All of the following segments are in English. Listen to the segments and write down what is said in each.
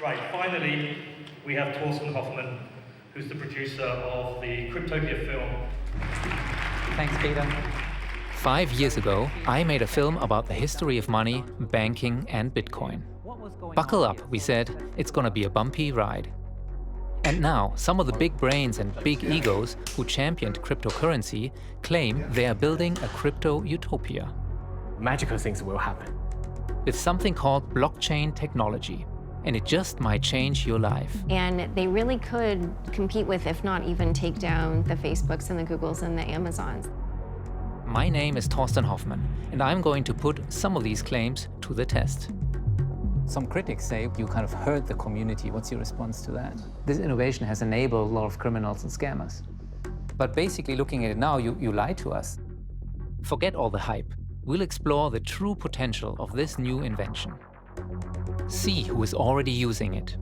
Right, finally, we have Torsten Hoffmann, who's the producer of the Cryptopia film. Thanks, Peter. 5 years ago, I made a film about the history of money, banking, and Bitcoin. Buckle up, we said, it's gonna be a bumpy ride. And now, some of the big brains and big egos who championed cryptocurrency claim they are building a crypto utopia. Magical things will happen. With something called blockchain technology. And it just might change your life. And they really could compete with, if not even take down, the Facebooks and the Googles and the Amazons. My name is Torsten Hoffmann, and I'm going to put some of these claims to the test. Some critics say you kind of hurt the community. What's your response to that? This innovation has enabled a lot of criminals and scammers. But basically, looking at it now, you lied to us. Forget all the hype. We'll explore the true potential of this new invention. See who is already using it.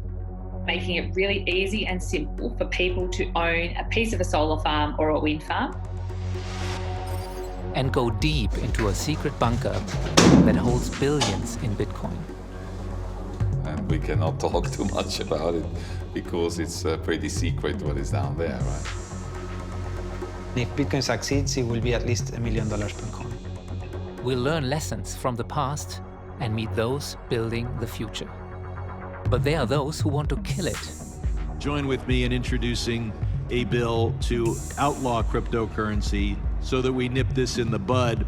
Making it really easy and simple for people to own a piece of a solar farm or a wind farm. And go deep into a secret bunker that holds billions in Bitcoin. And we cannot talk too much about it because it's pretty secret what is down there, right? If Bitcoin succeeds, it will be at least $1 million per coin. We'll learn lessons from the past and meet those building the future. But there are those who want to kill it. Join with me in introducing a bill to outlaw cryptocurrency so that we nip this in the bud.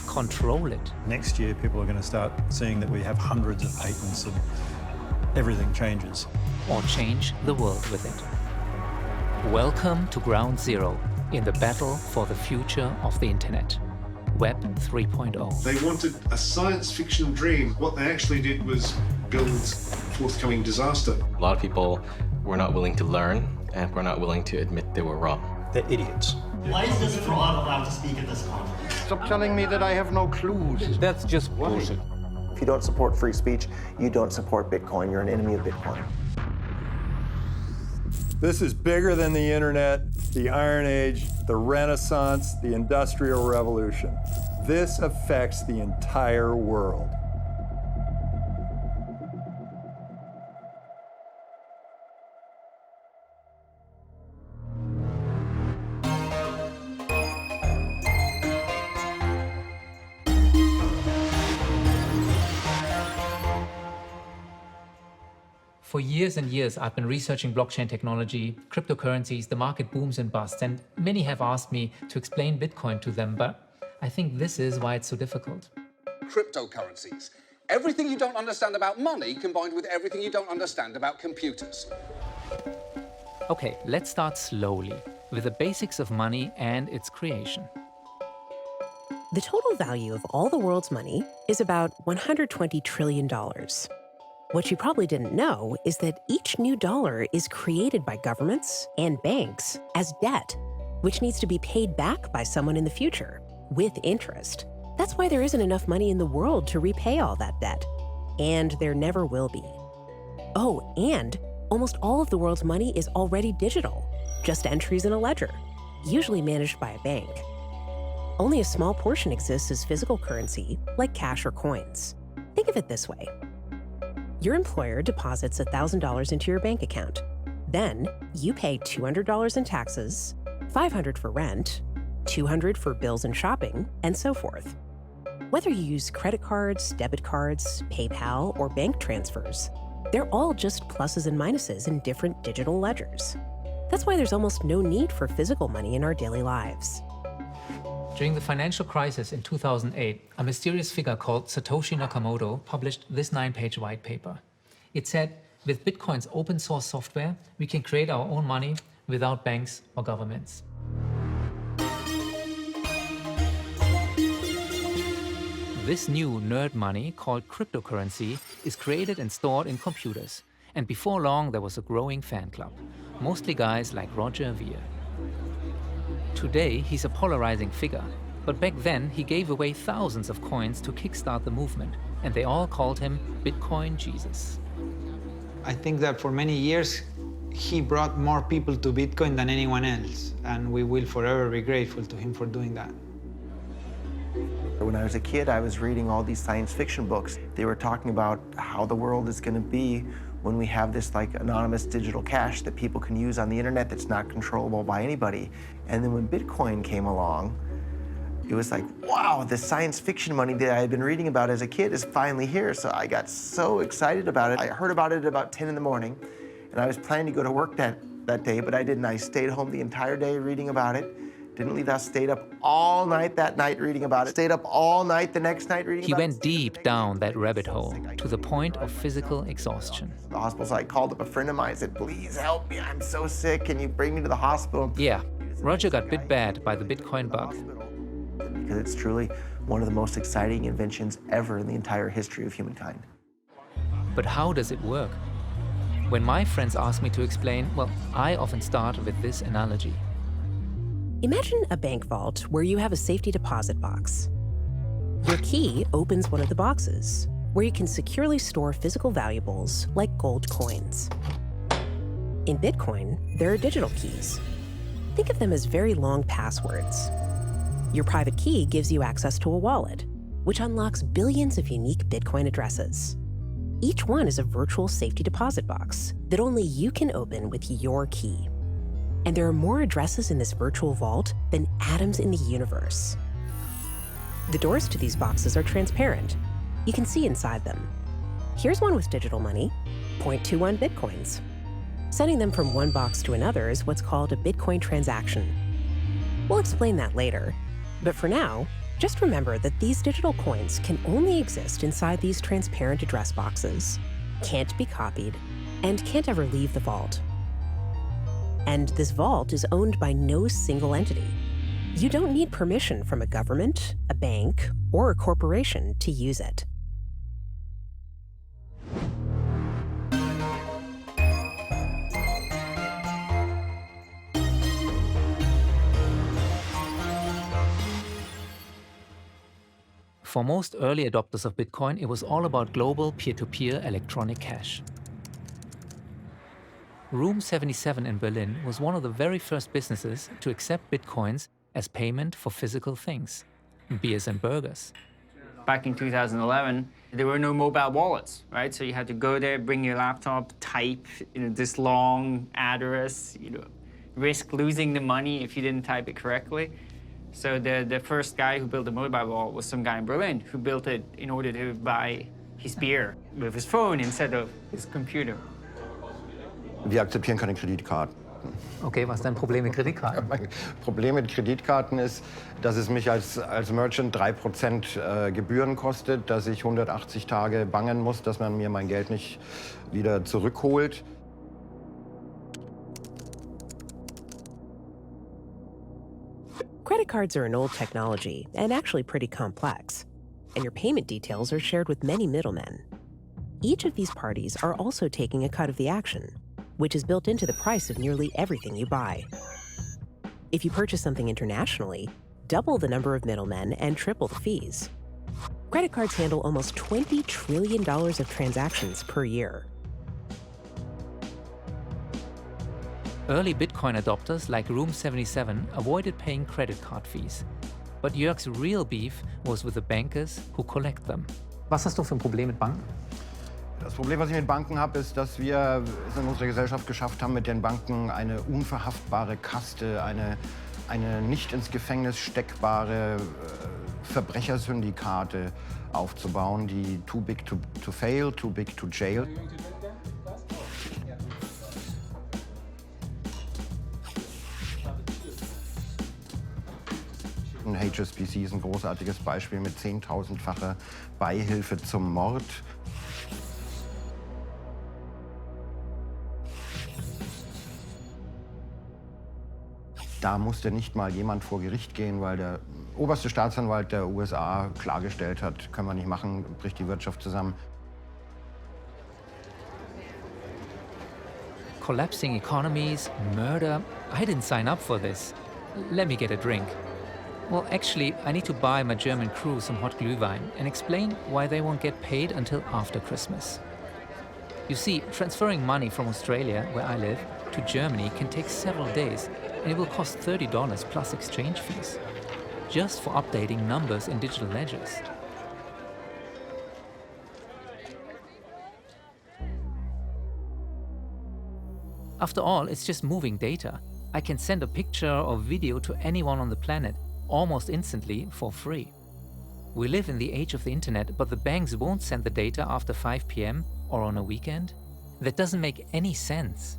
Control it. Next year, people are going to start seeing that we have hundreds of patents and everything changes. Or change the world with it. Welcome to Ground Zero in the battle for the future of the internet. Web 3.0. They wanted a science fiction dream. What they actually did was build forthcoming disaster. A lot of people were not willing to learn and were not willing to admit they were wrong. They're idiots. Why is this fraud allowed to speak at this conference? Stop telling me that I have no clues. That's just bullshit. If you don't support free speech, you don't support Bitcoin. You're an enemy of Bitcoin. This is bigger than the internet, the Iron Age, the Renaissance, the Industrial Revolution. This affects the entire world. For years and years, I've been researching blockchain technology, cryptocurrencies, the market booms and busts, and many have asked me to explain Bitcoin to them, but I think this is why it's so difficult. Cryptocurrencies. Everything you don't understand about money combined with everything you don't understand about computers. Okay, let's start slowly, with the basics of money and its creation. The total value of all the world's money is about $120 trillion. What you probably didn't know is that each new dollar is created by governments and banks as debt, which needs to be paid back by someone in the future, with interest. That's why there isn't enough money in the world to repay all that debt. And there never will be. Oh, and almost all of the world's money is already digital, just entries in a ledger, usually managed by a bank. Only a small portion exists as physical currency, like cash or coins. Think of it this way. Your employer deposits $1,000 into your bank account. Then you pay $200 in taxes, $500 for rent, $200 for bills and shopping, and so forth. Whether you use credit cards, debit cards, PayPal, or bank transfers, they're all just pluses and minuses in different digital ledgers. That's why there's almost no need for physical money in our daily lives. During the financial crisis in 2008, a mysterious figure called Satoshi Nakamoto published this 9-page white paper. It said, with Bitcoin's open source software, we can create our own money without banks or governments. This new nerd money, called cryptocurrency, is created and stored in computers. And before long, there was a growing fan club, mostly guys like Roger Ver. Today, he's a polarizing figure, but back then he gave away thousands of coins to kickstart the movement, and they all called him Bitcoin Jesus. I think that for many years, he brought more people to Bitcoin than anyone else, and we will forever be grateful to him for doing that. When I was a kid, I was reading all these science fiction books. They were talking about how the world is going to be when we have this like anonymous digital cash that people can use on the internet that's not controllable by anybody. And then when Bitcoin came along, it was like, wow, the science fiction money that I had been reading about as a kid is finally here. So I got so excited about it. I heard about it at about 10 in the morning, and I was planning to go to work that day, but I didn't. I stayed home the entire day reading about it. Didn't leave the house, stayed up all night that night reading about it. Stayed up all night the next night reading He about it. went deep down that rabbit hole to the point of physical exhaustion. The hospital, so I called up a friend of mine and said, please help me, I'm so sick, can you bring me to the hospital? Yeah, Roger got bit bad by the Bitcoin bug. Because it's truly one of the most exciting inventions ever in the entire history of humankind. But how does it work? When my friends ask me to explain, well, I often start with this analogy. Imagine a bank vault where you have a safety deposit box. Your key opens one of the boxes, where you can securely store physical valuables like gold coins. In Bitcoin, there are digital keys. Think of them as very long passwords. Your private key gives you access to a wallet, which unlocks billions of unique Bitcoin addresses. Each one is a virtual safety deposit box that only you can open with your key. And there are more addresses in this virtual vault than atoms in the universe. The doors to these boxes are transparent. You can see inside them. Here's one with digital money, 0.21 Bitcoins. Sending them from one box to another is what's called a Bitcoin transaction. We'll explain that later, but for now, just remember that these digital coins can only exist inside these transparent address boxes, can't be copied, and can't ever leave the vault. And this vault is owned by no single entity. You don't need permission from a government, a bank, or a corporation to use it. For most early adopters of Bitcoin, it was all about global peer-to-peer electronic cash. Room 77 in Berlin was one of the very first businesses to accept Bitcoins as payment for physical things, beers and burgers. Back in 2011, there were no mobile wallets, right? So you had to go there, bring your laptop, type this long address, risk losing the money if you didn't type it correctly. So the first guy who built a mobile wallet was some guy in Berlin who built it in order to buy his beer with his phone instead of his computer. Wir akzeptieren keine Kreditkarten. Okay, was ist dein Problem mit Kreditkarten? Mein Problem mit Kreditkarten ist, dass es mich als Merchant 3% Gebühren kostet, dass ich 180 Tage bangen muss, dass man mir mein Geld nicht wieder zurückholt. Credit cards are an old technology and actually pretty complex, and your payment details are shared with many middlemen. Each of these parties are also taking a cut of the action, which is built into the price of nearly everything you buy. If you purchase something internationally, double the number of middlemen and triple the fees. Credit cards handle almost $20 trillion of transactions per year. Early Bitcoin adopters like Room 77 avoided paying credit card fees. But Jörg's real beef was with the bankers who collect them. Was hast du für ein Problem mit Banken? Das Problem, was ich mit Banken habe, ist, dass wir es in unserer Gesellschaft geschafft haben, mit den Banken eine unverhaftbare Kaste, eine nicht ins Gefängnis steckbare Verbrechersyndikate aufzubauen, die too big to fail, too big to jail. HSBC ist ein großartiges Beispiel mit 10.000-facher Beihilfe zum Mord. Da musste nicht mal jemand vor Gericht gehen, weil der oberste Staatsanwalt der USA klargestellt hat, können wir nicht machen, bricht die Wirtschaft zusammen. Collapsing economies, murder. I didn't sign up for this. Let me get a drink. Well, actually, I need to buy my German crew some hot Glühwein and explain why they won't get paid until after Christmas. You see, transferring money from Australia, where I live, to Germany can take several days, and it will cost $30 plus exchange fees. just for updating numbers in digital ledgers. After all, it's just moving data. I can send a picture or video to anyone on the planet almost instantly for free. We live in the age of the internet, but the banks won't send the data after 5 p.m. or on a weekend? That doesn't make any sense.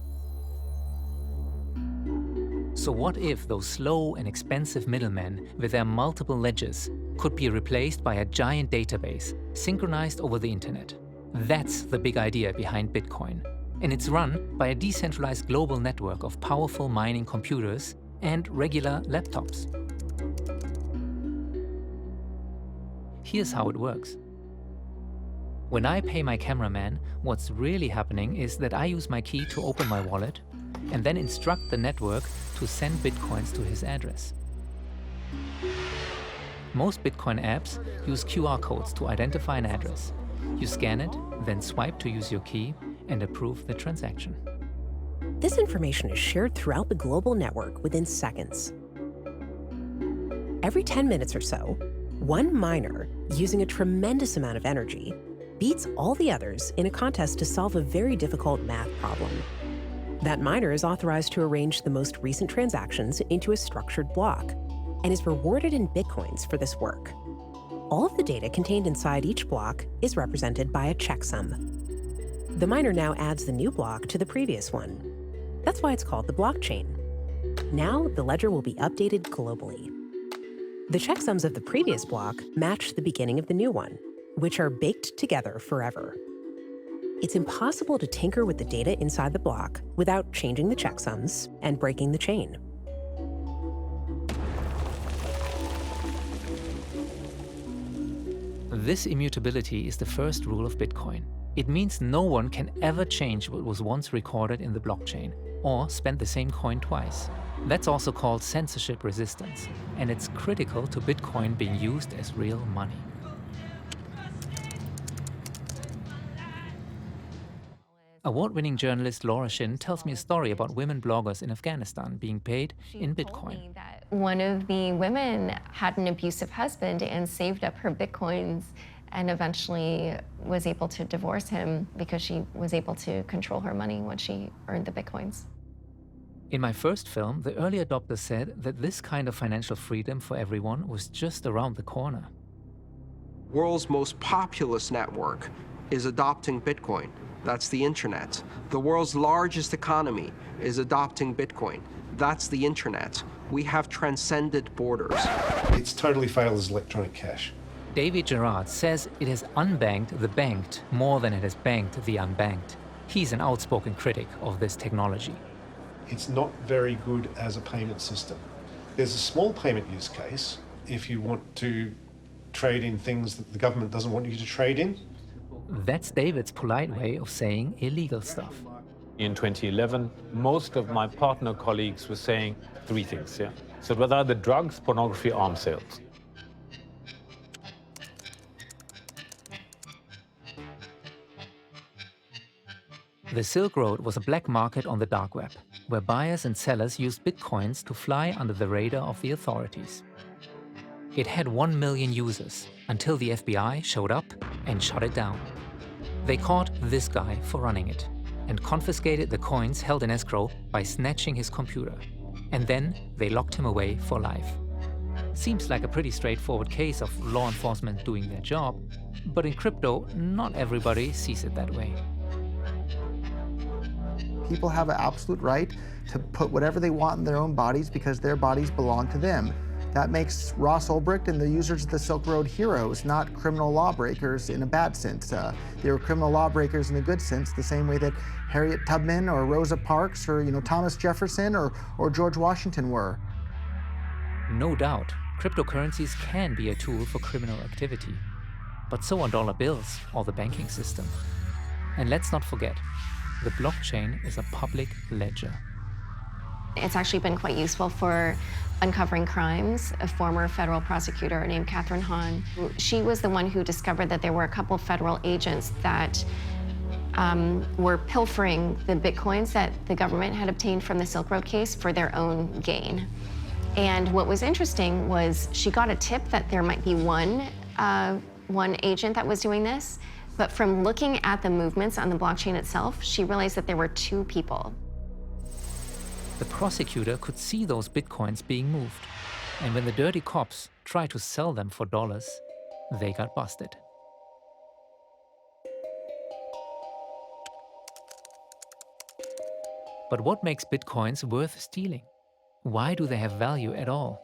So what if those slow and expensive middlemen with their multiple ledgers could be replaced by a giant database synchronized over the internet? That's the big idea behind Bitcoin. And it's run by a decentralized global network of powerful mining computers and regular laptops. Here's how it works. When I pay my cameraman, what's really happening is that I use my key to open my wallet and then instruct the network to send Bitcoins to his address. Most Bitcoin apps use QR codes to identify an address. You scan it, then swipe to use your key and approve the transaction. This information is shared throughout the global network within seconds. Every 10 minutes or so, one miner, using a tremendous amount of energy, beats all the others in a contest to solve a very difficult math problem. That miner is authorized to arrange the most recent transactions into a structured block and is rewarded in Bitcoins for this work. All of the data contained inside each block is represented by a checksum. The miner now adds the new block to the previous one. That's why it's called the blockchain. Now the ledger will be updated globally. The checksums of the previous block match the beginning of the new one, which are baked together forever. It's impossible to tinker with the data inside the block without changing the checksums and breaking the chain. This immutability is the first rule of Bitcoin. It means no one can ever change what was once recorded in the blockchain or spend the same coin twice. That's also called censorship resistance, and it's critical to Bitcoin being used as real money. Award-winning journalist Laura Shin tells me a story about women bloggers in Afghanistan being paid in Bitcoin. One of the women had an abusive husband and saved up her Bitcoins and eventually was able to divorce him because she was able to control her money when she earned the Bitcoins. In my first film, the early adopters said that this kind of financial freedom for everyone was just around the corner. World's most populous network is adopting Bitcoin. That's the internet. The world's largest economy is adopting Bitcoin. That's the internet. We have transcended borders. It's totally failed as electronic cash. David Gerard says it has unbanked the banked more than it has banked the unbanked. He's an outspoken critic of this technology. It's not very good as a payment system. There's a small payment use case if you want to trade in things that the government doesn't want you to trade in. That's David's polite way of saying illegal stuff. In 2011, most of my partner colleagues were saying three things. So whether the drugs, pornography, arms sales. The Silk Road was a black market on the dark web, where buyers and sellers used Bitcoins to fly under the radar of the authorities. It had 1 million users until the FBI showed up and shut it down. They caught this guy for running it and confiscated the coins held in escrow by snatching his computer. And then they locked him away for life. Seems like a pretty straightforward case of law enforcement doing their job, but in crypto, not everybody sees it that way. People have an absolute right to put whatever they want in their own bodies because their bodies belong to them. That makes Ross Ulbricht and the users of the Silk Road heroes, not criminal lawbreakers in a bad sense. They were criminal lawbreakers in a good sense, the same way that Harriet Tubman or Rosa Parks or Thomas Jefferson or George Washington were. No doubt, cryptocurrencies can be a tool for criminal activity, but so are dollar bills or the banking system. And let's not forget, the blockchain is a public ledger. It's actually been quite useful for uncovering crimes. A former federal prosecutor named Catherine Hahn, she was the one who discovered that there were a couple federal agents that were pilfering the Bitcoins that the government had obtained from the Silk Road case for their own gain. And what was interesting was she got a tip that there might be one agent that was doing this, but from looking at the movements on the blockchain itself, she realized that there were two people. The prosecutor could see those bitcoins being moved, and when the dirty cops tried to sell them for dollars, they got busted. But what makes bitcoins worth stealing? Why do they have value at all?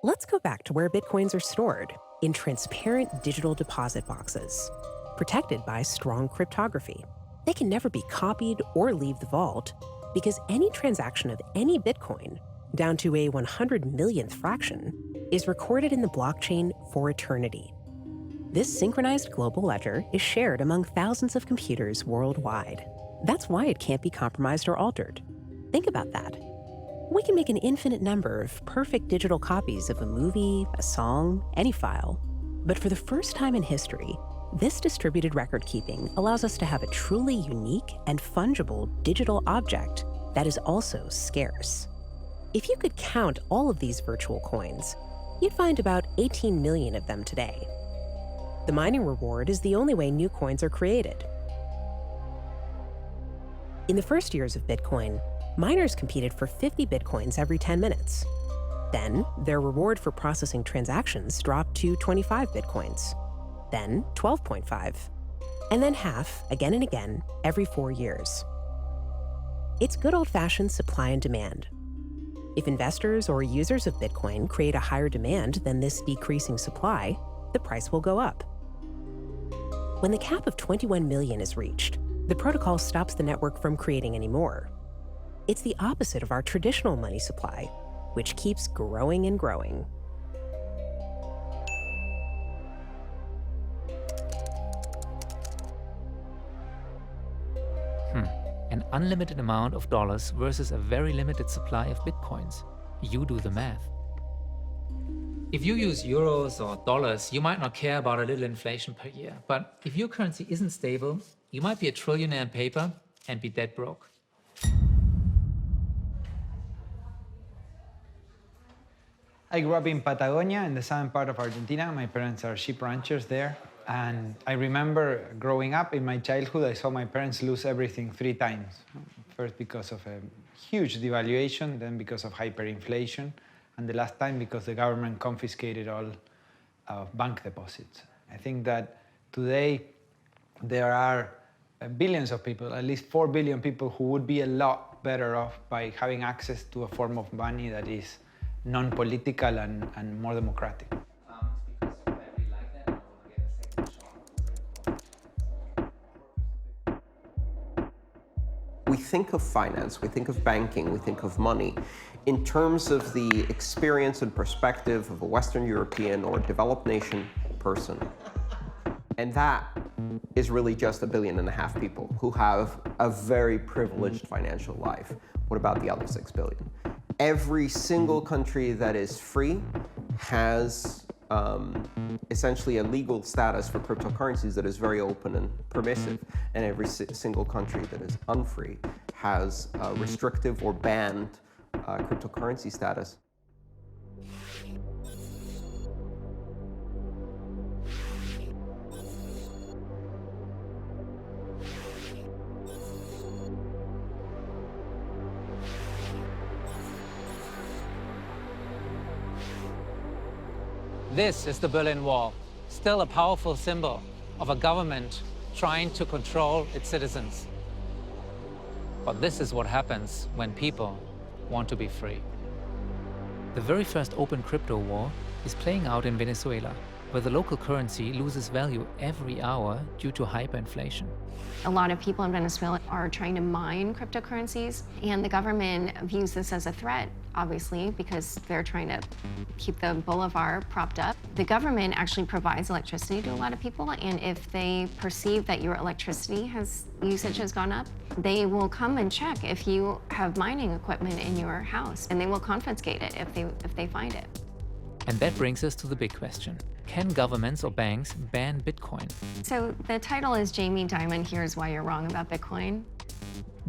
Let's go back to where bitcoins are stored, in transparent digital deposit boxes, protected by strong cryptography. They can never be copied or leave the vault because any transaction of any bitcoin, down to a 100 millionth fraction, is recorded in the blockchain for eternity. This synchronized global ledger is shared among thousands of computers worldwide. That's why it can't be compromised or altered. Think about that. We can make an infinite number of perfect digital copies of a movie, a song, any file. But for the first time in history, this distributed record keeping allows us to have a truly unique and fungible digital object that is also scarce. If you could count all of these virtual coins, you'd find about 18 million of them today. The mining reward is the only way new coins are created. In the first years of Bitcoin, miners competed for 50 bitcoins every 10 minutes. Then, their reward for processing transactions dropped to 25 bitcoins, then 12.5, and then half, again and again, every 4 years. It's good old-fashioned supply and demand. If investors or users of Bitcoin create a higher demand than this decreasing supply, the price will go up. When the cap of 21 million is reached, the protocol stops the network from creating any more. It's the opposite of our traditional money supply, which keeps growing and growing. An unlimited amount of dollars versus a very limited supply of bitcoins. You do the math. If you use euros or dollars, you might not care about a little inflation per year. But if your currency isn't stable, you might be a trillionaire in paper and be dead broke. I grew up in Patagonia, in the southern part of Argentina. My parents are sheep ranchers there. And I remember growing up in my childhood, I saw my parents lose everything 3 times. First because of a huge devaluation, then because of hyperinflation, and the last time because the government confiscated all bank deposits. I think that today there are billions of people, at least 4 billion people, who would be a lot better off by having access to a form of money that is non-political and more democratic. We think of finance, we think of banking, we think of money in terms of the experience and perspective of a Western European or developed nation person. And that is really just 1.5 billion people who have a very privileged financial life. What about the other 6 billion? Every single country that is free has essentially a legal status for cryptocurrencies that is very open and permissive, and every single country that is unfree has restrictive or banned cryptocurrency status. This is the Berlin Wall, still a powerful symbol of a government trying to control its citizens. But this is what happens when people want to be free. The very first open crypto war is playing out in Venezuela, where the local currency loses value every hour due to hyperinflation. A lot of people in Venezuela are trying to mine cryptocurrencies, and the government views this as a threat, obviously, because they're trying to keep the bolivar propped up. The government actually provides electricity to a lot of people, and if they perceive that your electricity usage has gone up, they will come and check if you have mining equipment in your house, and they will confiscate it if they find it. And that brings us to the big question. Can governments or banks ban Bitcoin? So the title is Jamie Dimon Here's Why You're Wrong About Bitcoin.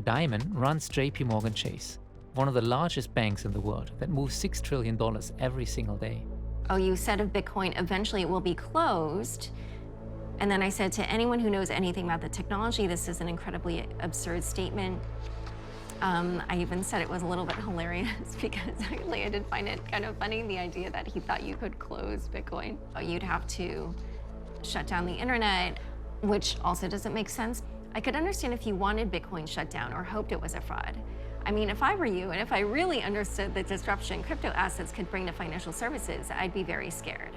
Dimon runs JP Morgan Chase. one of the largest banks in the world that moves $6 trillion every single day. Oh, you said of Bitcoin, eventually it will be closed. And then I said to anyone who knows anything about the technology, this is an incredibly absurd statement. I even said it was a little bit hilarious because actually I did find it kind of funny, the idea that he thought you could close Bitcoin. You'd have to shut down the internet, which also doesn't make sense. I could understand if you wanted Bitcoin shut down or hoped it was a fraud. I mean, if I were you and if I really understood the disruption crypto assets could bring to financial services, I'd be very scared.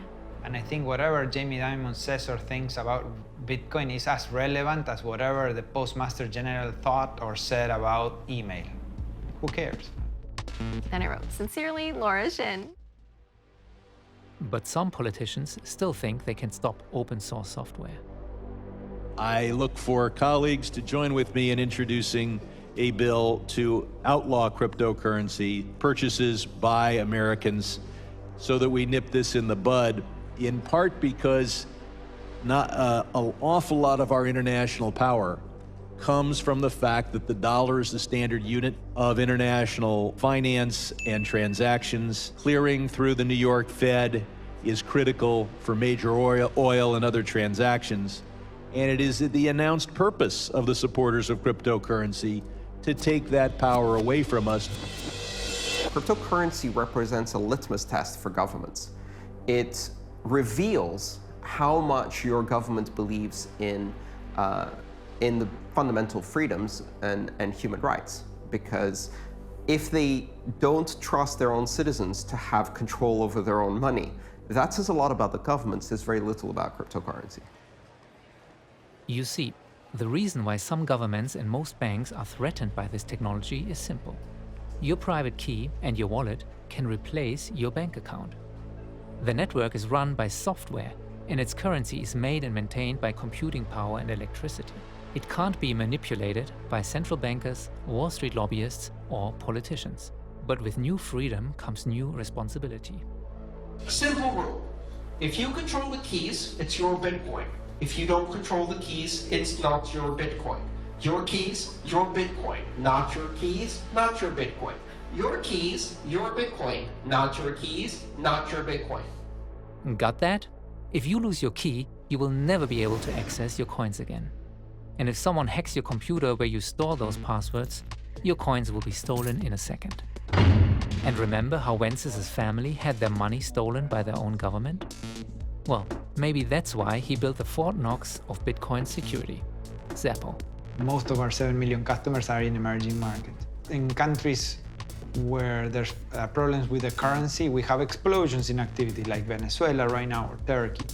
And I think whatever Jamie Dimon says or thinks about Bitcoin is as relevant as whatever the Postmaster General thought or said about email. Who cares? Then I wrote, sincerely, Laura Shin. But some politicians still think they can stop open source software. I look for colleagues to join with me in introducing a bill to outlaw cryptocurrency purchases by Americans so that we nip this in the bud, in part because not an awful lot of our international power comes from the fact that the dollar is the standard unit of international finance and transactions. Clearing through the New York Fed is critical for major oil and other transactions. And it is the announced purpose of the supporters of cryptocurrency to take that power away from us. Cryptocurrency represents a litmus test for governments. It reveals how much your government believes in the fundamental freedoms and human rights. Because if they don't trust their own citizens to have control over their own money, that says a lot about the government, says very little about cryptocurrency. You see, the reason why some governments and most banks are threatened by this technology is simple. Your private key and your wallet can replace your bank account. The network is run by software, and its currency is made and maintained by computing power and electricity. It can't be manipulated by central bankers, Wall Street lobbyists, or politicians. But with new freedom comes new responsibility. Simple rule. If you control the keys, it's your Bitcoin. If you don't control the keys, it's not your Bitcoin. Your keys, your Bitcoin. Not your keys, not your Bitcoin. Your keys, your Bitcoin. Not your keys, not your Bitcoin. Got that? If you lose your key, you will never be able to access your coins again. And if someone hacks your computer where you store those passwords, your coins will be stolen in a second. And remember how Wences's family had their money stolen by their own government? Well, maybe that's why he built the Fort Knox of Bitcoin security, Zappo. Most of our 7 million customers are in emerging markets. In countries where there's problems with the currency, we have explosions in activity like Venezuela right now or Turkey.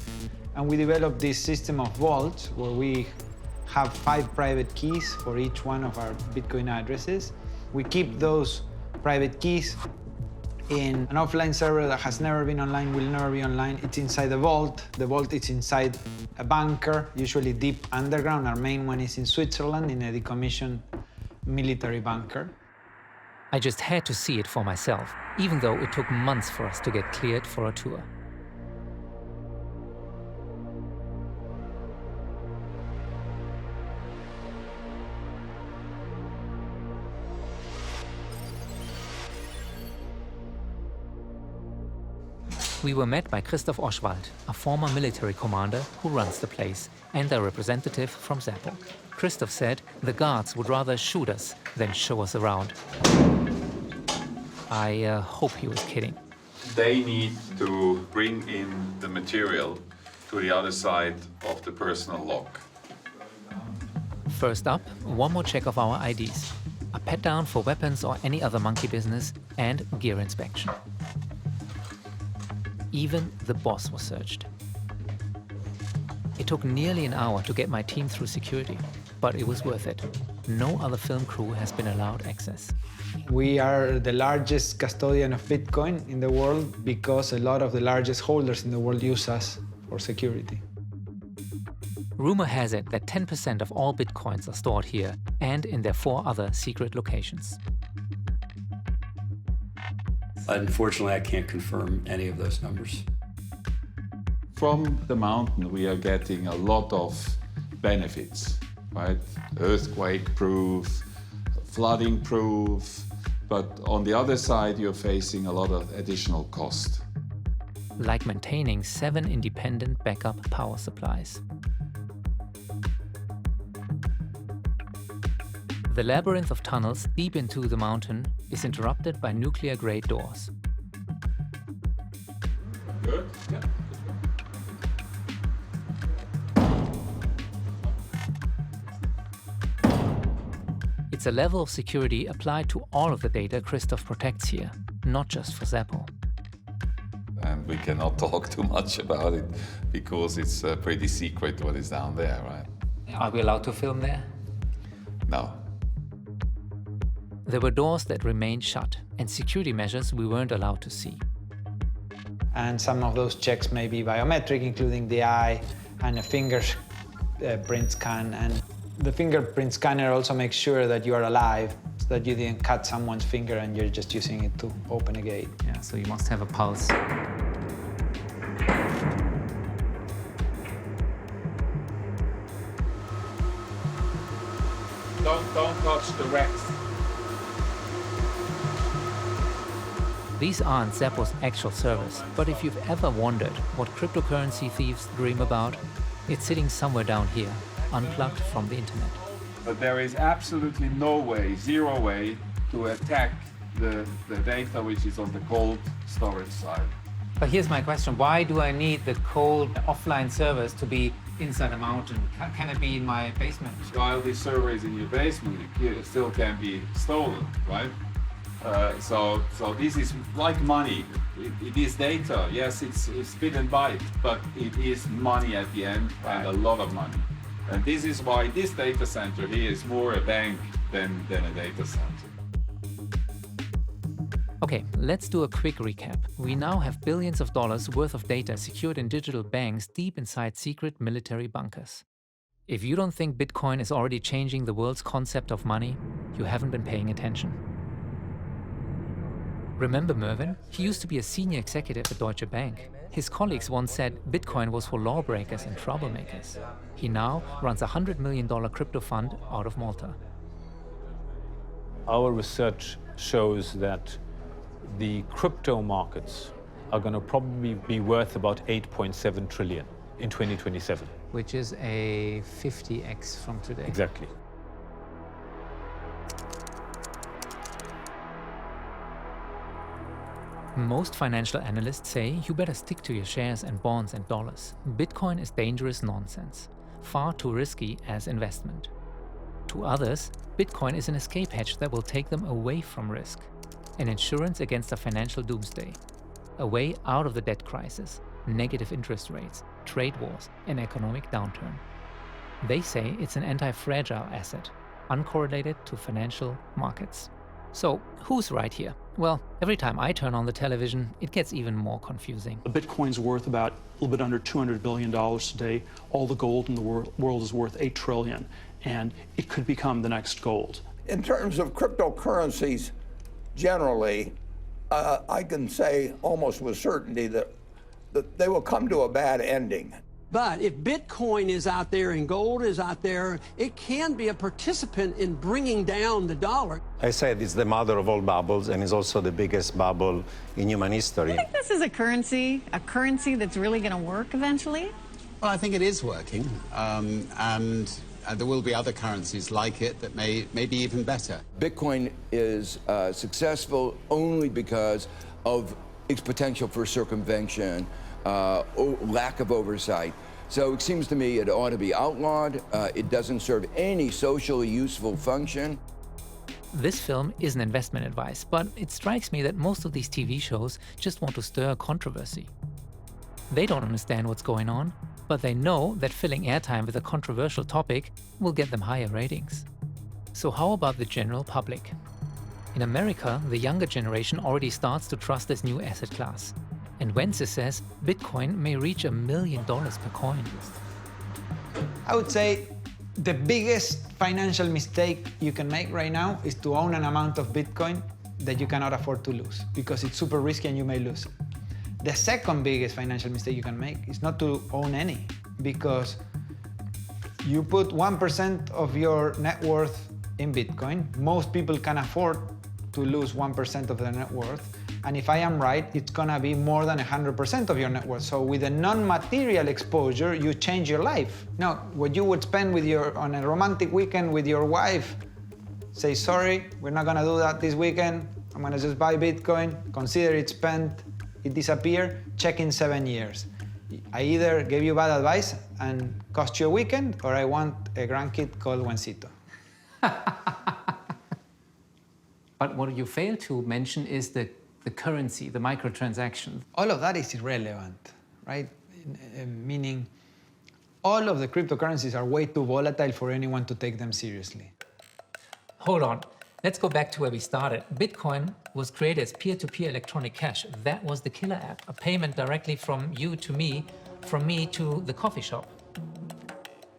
And we developed this system of vaults where we have 5 private keys for each one of our Bitcoin addresses. We keep those private keys in an offline server that has never been online, will never be online. It's inside the vault. The vault is inside a bunker, usually deep underground. Our main one is in Switzerland in a decommissioned military bunker. I just had to see it for myself, even though it took months for us to get cleared for a tour. We were met by Christoph Oschwald, a former military commander who runs the place, and a representative from Zappo. Christoph said the guards would rather shoot us than show us around. I hope he was kidding. They need to bring in the material to the other side of the personal lock. First up, one more check of our IDs, a pat down for weapons or any other monkey business, and gear inspection. Even the boss was searched. It took nearly an hour to get my team through security, but it was worth it. No other film crew has been allowed access. We are the largest custodian of Bitcoin in the world because a lot of the largest holders in the world use us for security. Rumor has it that 10% of all Bitcoins are stored here and in their 4 other secret locations. Unfortunately, I can't confirm any of those numbers. From the mountain, we are getting a lot of benefits, right? Earthquake-proof, flooding-proof, But on the other side, you're facing a lot of additional cost. Like maintaining 7 independent backup power supplies. The labyrinth of tunnels deep into the mountain is interrupted by nuclear-grade doors. Good. Yeah. It's a level of security applied to all of the data Christoph protects here, not just for Zappo. And we cannot talk too much about it because it's pretty secret what is down there, right? Are we allowed to film there? No. There were doors that remained shut and security measures we weren't allowed to see. And some of those checks may be biometric, including the eye and a fingerprint scan. And the fingerprint scanner also makes sure that you are alive, so that you didn't cut someone's finger and you're just using it to open a gate. Yeah, so you must have a pulse. Don't touch the racks. These aren't Zappo's actual servers, but if you've ever wondered what cryptocurrency thieves dream about, it's sitting somewhere down here, unplugged from the internet. But there is absolutely no way, zero way, to attack the data which is on the cold storage side. But here's my question. Why do I need the cold offline servers to be inside a mountain? Can it be in my basement? While the server is in your basement, it still can be stolen, right? So this is like money. It is data. Yes, it's bit and byte, but it is money at the end, and a lot of money. And this is why this data center here is more a bank than a data center. Okay, let's do a quick recap. We now have billions of dollars worth of data secured in digital banks deep inside secret military bunkers. If you don't think Bitcoin is already changing the world's concept of money, you haven't been paying attention. Remember Mervyn? He used to be a senior executive at Deutsche Bank. His colleagues once said Bitcoin was for lawbreakers and troublemakers. He now runs a $100 million crypto fund out of Malta. Our research shows that the crypto markets are going to probably be worth about 8.7 trillion in 2027. Which is a 50x from today. Exactly. Most financial analysts say you better stick to your shares and bonds and dollars. Bitcoin is dangerous nonsense, far too risky as investment. To others, Bitcoin is an escape hatch that will take them away from risk, an insurance against a financial doomsday, a way out of the debt crisis, negative interest rates, trade wars, and economic downturn. They say it's an anti-fragile asset, uncorrelated to financial markets. So, who's right here? Well, every time I turn on the television, it gets even more confusing. Bitcoin's worth about a little bit under $200 billion today. All the gold in the world is worth $8 trillion, and it could become the next gold. In terms of cryptocurrencies, generally, I can say almost with certainty that they will come to a bad ending. But if Bitcoin is out there and gold is out there, it can be a participant in bringing down the dollar. I said it's the mother of all bubbles and is also the biggest bubble in human history. I think this is a currency that's really going to work eventually. Well, I think it is working, and there will be other currencies like it that may be even better. Bitcoin is successful only because of its potential for circumvention, lack of oversight. So it seems to me it ought to be outlawed. It doesn't serve any socially useful function. This film isn't investment advice, but it strikes me that most of these TV shows just want to stir controversy. They don't understand what's going on, but they know that filling airtime with a controversial topic will get them higher ratings. So how about the general public? In America, the younger generation already starts to trust this new asset class. And Wences says Bitcoin may reach $1 million per coin. I would say the biggest financial mistake you can make right now is to own an amount of Bitcoin that you cannot afford to lose, because it's super risky and you may lose it. The second biggest financial mistake you can make is not to own any, because you put 1% of your net worth in Bitcoin. Most people can afford to lose 1% of their net worth. And if I am right, it's gonna be more than 100% of your net worth. So with a non-material exposure, you change your life. Now, what you would spend on a romantic weekend with your wife, say, sorry, we're not gonna do that this weekend. I'm gonna just buy Bitcoin, consider it spent, it disappeared, check in 7 years. I either gave you bad advice and cost you a weekend, or I want a grandkid called Juancito. But what you fail to mention is the currency, the microtransaction. All of that is irrelevant, right? Meaning, all of the cryptocurrencies are way too volatile for anyone to take them seriously. Hold on. Let's go back to where we started. Bitcoin was created as peer-to-peer electronic cash. That was the killer app, a payment directly from you to me, from me to the coffee shop.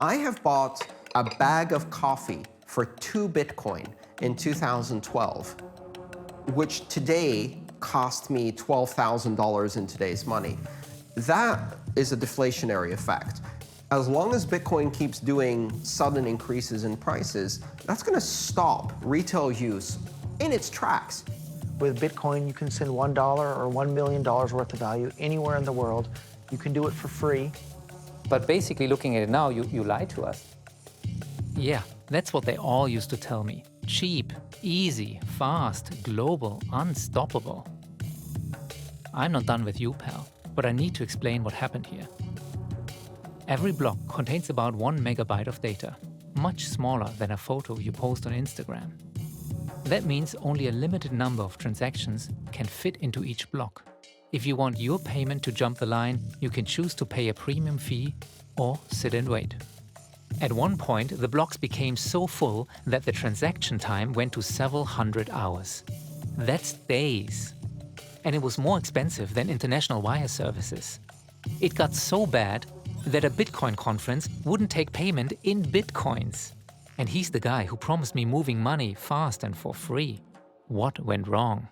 I have bought a bag of coffee for 2 Bitcoin in 2012, which today cost me $12,000 in today's money. That is a deflationary effect. As long as Bitcoin keeps doing sudden increases in prices, that's going to stop retail use in its tracks. With Bitcoin, you can send $1 or $1 million worth of value anywhere in the world. You can do it for free. But basically, looking at it now, you lied to us. Yeah, that's what they all used to tell me. Cheap, easy, fast, global, unstoppable. I'm not done with you, pal, but I need to explain what happened here. Every block contains about 1 megabyte of data, much smaller than a photo you post on Instagram. That means only a limited number of transactions can fit into each block. If you want your payment to jump the line, you can choose to pay a premium fee or sit and wait. At one point, the blocks became so full that the transaction time went to several hundred hours. That's days. And it was more expensive than international wire services. It got so bad that a Bitcoin conference wouldn't take payment in Bitcoins. And he's the guy who promised me moving money fast and for free. What went wrong?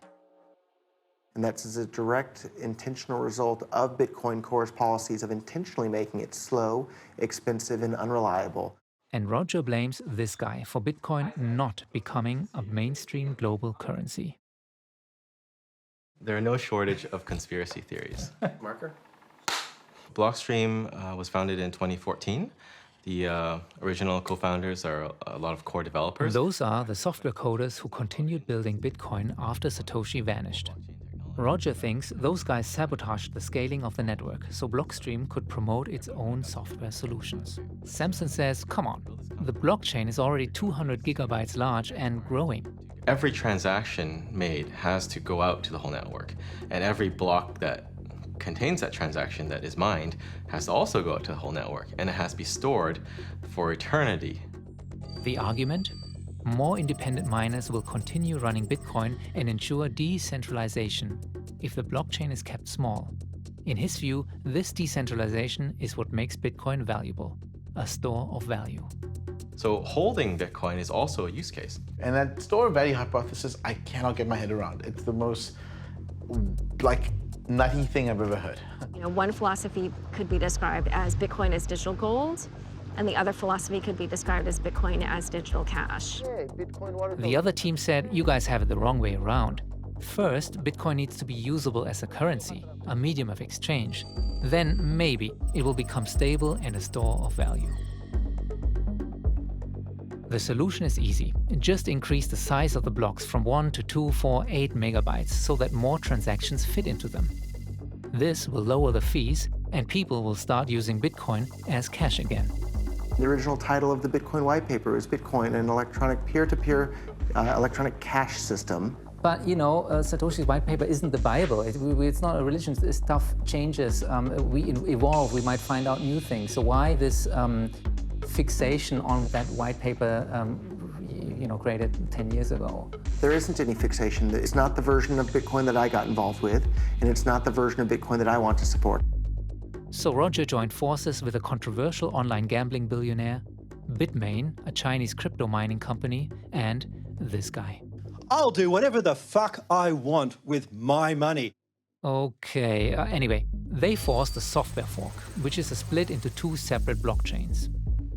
And that's as a direct, intentional result of Bitcoin Core's policies of intentionally making it slow, expensive, and unreliable. And Roger blames this guy for Bitcoin not becoming a mainstream global currency. There are no shortage of conspiracy theories. Marker? Blockstream was founded in 2014. The original co-founders are a lot of core developers. Those are the software coders who continued building Bitcoin after Satoshi vanished. Roger thinks those guys sabotaged the scaling of the network so Blockstream could promote its own software solutions. Samson says, come on, the blockchain is already 200 gigabytes large and growing. Every transaction made has to go out to the whole network, and every block that contains that transaction that is mined has to also go out to the whole network, and it has to be stored for eternity. The argument? More independent miners will continue running Bitcoin and ensure decentralization if the blockchain is kept small. In his view, this decentralization is what makes Bitcoin valuable, a store of value. So holding Bitcoin is also a use case. And that store of value hypothesis, I cannot get my head around. It's the most, nutty thing I've ever heard. One philosophy could be described as Bitcoin as digital gold, and the other philosophy could be described as Bitcoin as digital cash. The other team said, you guys have it the wrong way around. First, Bitcoin needs to be usable as a currency, a medium of exchange. Then, maybe, it will become stable and a store of value. The solution is easy. Just increase the size of the blocks from 1 to 2, 4, 8 megabytes so that more transactions fit into them. This will lower the fees, and people will start using Bitcoin as cash again. The original title of the Bitcoin white paper is Bitcoin, an electronic peer-to-peer electronic cash system. But, Satoshi's white paper isn't the Bible. It's not a religion. Stuff changes. We evolve. We might find out new things. So why this fixation on that white paper, created 10 years ago? There isn't any fixation. It's not the version of Bitcoin that I got involved with, and it's not the version of Bitcoin that I want to support. So Roger joined forces with a controversial online gambling billionaire, Bitmain, a Chinese crypto mining company, and this guy. I'll do whatever the fuck I want with my money. Okay, anyway, they forced a software fork, which is a split into 2 separate blockchains.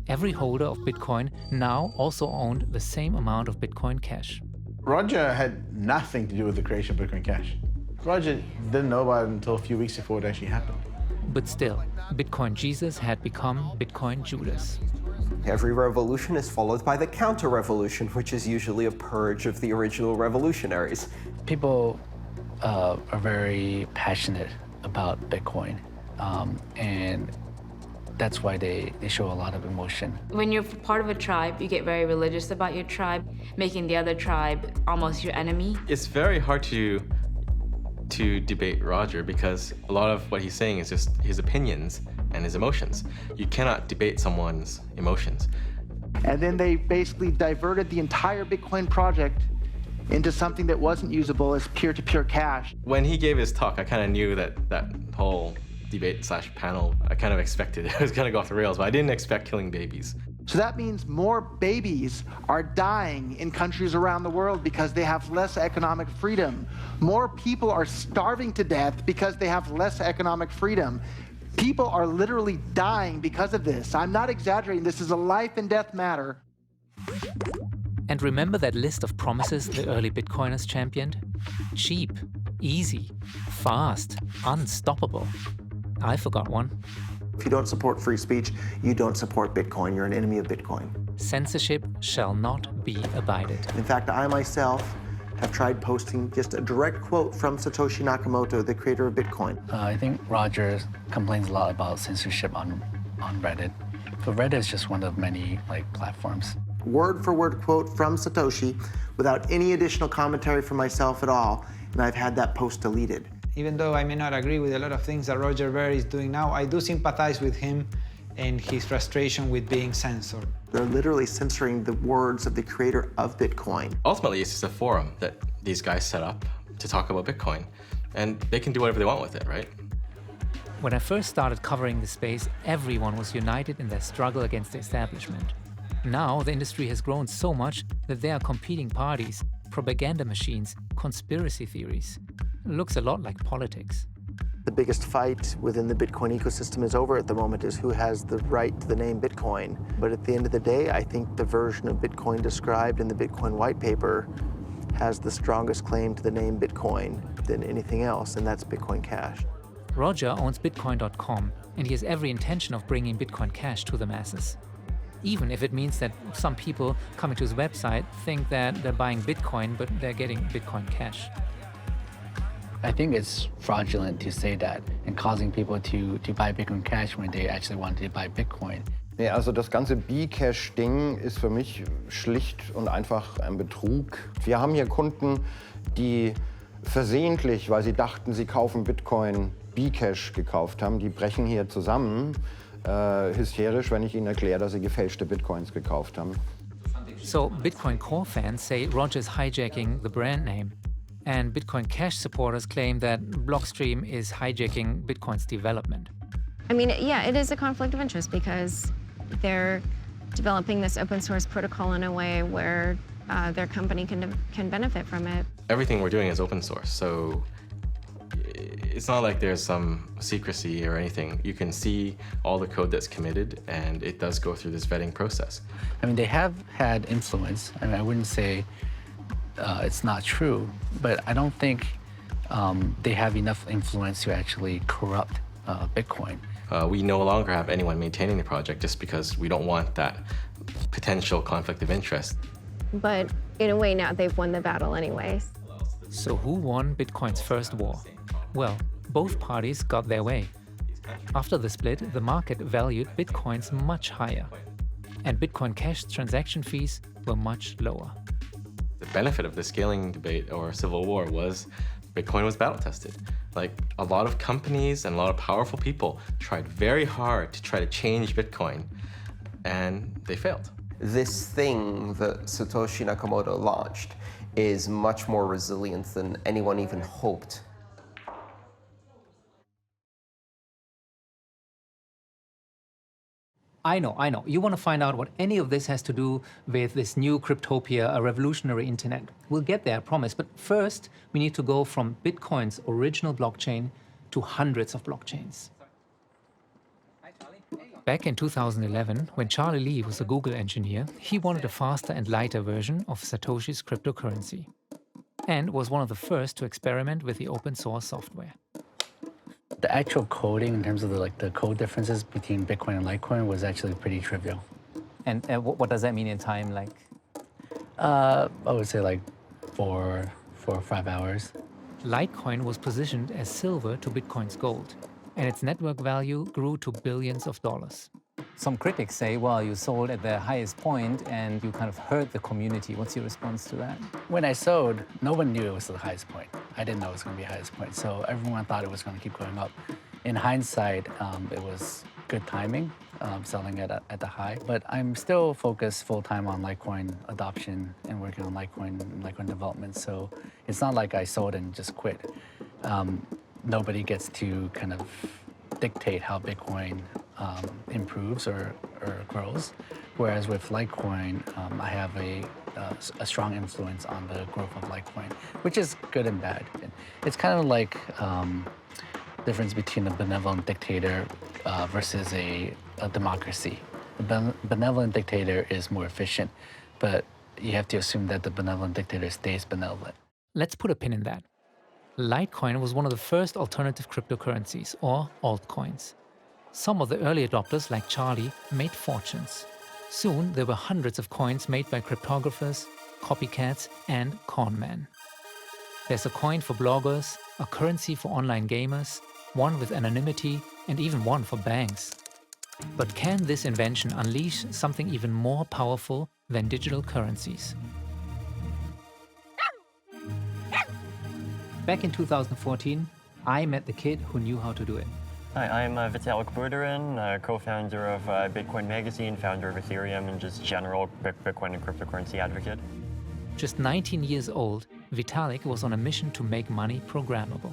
Every holder of Bitcoin now also owned the same amount of Bitcoin Cash. Roger had nothing to do with the creation of Bitcoin Cash. Roger didn't know about it until a few weeks before it actually happened. But still, Bitcoin Jesus had become Bitcoin Judas. Every revolution is followed by the counter-revolution, which is usually a purge of the original revolutionaries. People are very passionate about Bitcoin, and that's why they show a lot of emotion. When you're part of a tribe, you get very religious about your tribe, making the other tribe almost your enemy. It's very hard to debate Roger because a lot of what he's saying is just his opinions and his emotions. You cannot debate someone's emotions. And then they basically diverted the entire Bitcoin project into something that wasn't usable as peer-to-peer cash. When he gave his talk, I kind of knew that whole debate/panel, I kind of expected it was going to go off the rails, but I didn't expect killing babies. So that means more babies are dying in countries around the world because they have less economic freedom. More people are starving to death because they have less economic freedom. People are literally dying because of this. I'm not exaggerating. This is a life and death matter. And remember that list of promises the early Bitcoiners championed? Cheap, easy, fast, unstoppable. I forgot one. If you don't support free speech, you don't support Bitcoin. You're an enemy of Bitcoin. Censorship shall not be abided. In fact, I myself have tried posting just a direct quote from Satoshi Nakamoto, the creator of Bitcoin. I think Roger complains a lot about censorship on Reddit, but Reddit is just one of many platforms. Word for word quote from Satoshi without any additional commentary from myself at all, and I've had that post deleted. Even though I may not agree with a lot of things that Roger Ver is doing now, I do sympathize with him and his frustration with being censored. They're literally censoring the words of the creator of Bitcoin. Ultimately, it's just a forum that these guys set up to talk about Bitcoin, and they can do whatever they want with it, right? When I first started covering the space, everyone was united in their struggle against the establishment. Now, the industry has grown so much that there are competing parties, propaganda machines, conspiracy theories. It looks a lot like politics. The biggest fight within the Bitcoin ecosystem is over at the moment is who has the right to the name Bitcoin. But at the end of the day, I think the version of Bitcoin described in the Bitcoin white paper has the strongest claim to the name Bitcoin than anything else, and that's Bitcoin Cash. Roger owns Bitcoin.com, and he has every intention of bringing Bitcoin Cash to the masses. Even if it means that some people coming to his website think that they're buying Bitcoin, but they're getting Bitcoin Cash. I think it's fraudulent to say that and causing people to buy Bitcoin Cash when they actually want to buy Bitcoin. Nee, also das ganze B-Cash-Ding ist für mich schlicht und einfach ein Betrug. Wir haben hier Kunden, die versehentlich, weil sie dachten, sie kaufen Bitcoin, B-Cash gekauft haben. Die brechen hier zusammen, hysterisch, wenn ich ihnen erkläre, dass sie gefälschte Bitcoins gekauft haben. So Bitcoin Core fans say Roger's hijacking the brand name. And Bitcoin Cash supporters claim that Blockstream is hijacking Bitcoin's development. I mean, yeah, it is a conflict of interest because they're developing this open source protocol in a way where their company can benefit from it. Everything we're doing is open source, so it's not like there's some secrecy or anything. You can see all the code that's committed, and it does go through this vetting process. I mean, they have had influence. I mean, I wouldn't say it's not true, but I don't think they have enough influence to actually corrupt Bitcoin. We no longer have anyone maintaining the project just because we don't want that potential conflict of interest. But in a way now they've won the battle anyways. So who won Bitcoin's first war? Well, both parties got their way. After the split, the market valued Bitcoins much higher, and Bitcoin Cash transaction fees were much lower. The benefit of the scaling debate or civil war was Bitcoin was battle tested. Like a lot of companies and a lot of powerful people tried very hard to try to change Bitcoin, and they failed. This thing that Satoshi Nakamoto launched is much more resilient than anyone even hoped. I know. You want to find out what any of this has to do with this new Cryptopia, a revolutionary internet. We'll get there, I promise. But first, we need to go from Bitcoin's original blockchain to hundreds of blockchains. Hi, Charlie. Hey. Back in 2011, when Charlie Lee was a Google engineer, he wanted a faster and lighter version of Satoshi's cryptocurrency, and was one of the first to experiment with the open source software. The actual coding, in terms of the code differences between Bitcoin and Litecoin, was actually pretty trivial. And what does that mean in time? Like, I would say like 4 or 5 hours. Litecoin was positioned as silver to Bitcoin's gold, and its network value grew to billions of dollars. Some critics say, well, you sold at the highest point and you kind of hurt the community. What's your response to that? When I sold, no one knew it was the highest point. I didn't know it was going to be the highest point, so everyone thought it was going to keep going up. In hindsight, it was good timing, selling at the high, but I'm still focused full-time on Litecoin adoption and working on Litecoin development, so it's not like I sold and just quit. Nobody gets to kind of dictate how Bitcoin improves or grows, whereas with Litecoin, I have a strong influence on the growth of Litecoin, which is good and bad. It's kind of like difference between a benevolent dictator versus a democracy. The benevolent dictator is more efficient, but you have to assume that the benevolent dictator stays benevolent. Let's put a pin in that. Litecoin was one of the first alternative cryptocurrencies, or altcoins. Some of the early adopters, like Charlie, made fortunes. Soon, there were hundreds of coins made by cryptographers, copycats, and conmen. There's a coin for bloggers, a currency for online gamers, one with anonymity, and even one for banks. But can this invention unleash something even more powerful than digital currencies? Back in 2014, I met the kid who knew how to do it. Hi, I'm Vitalik Buterin, co-founder of Bitcoin Magazine, founder of Ethereum, and just general Bitcoin and cryptocurrency advocate. Just 19 years old, Vitalik was on a mission to make money programmable.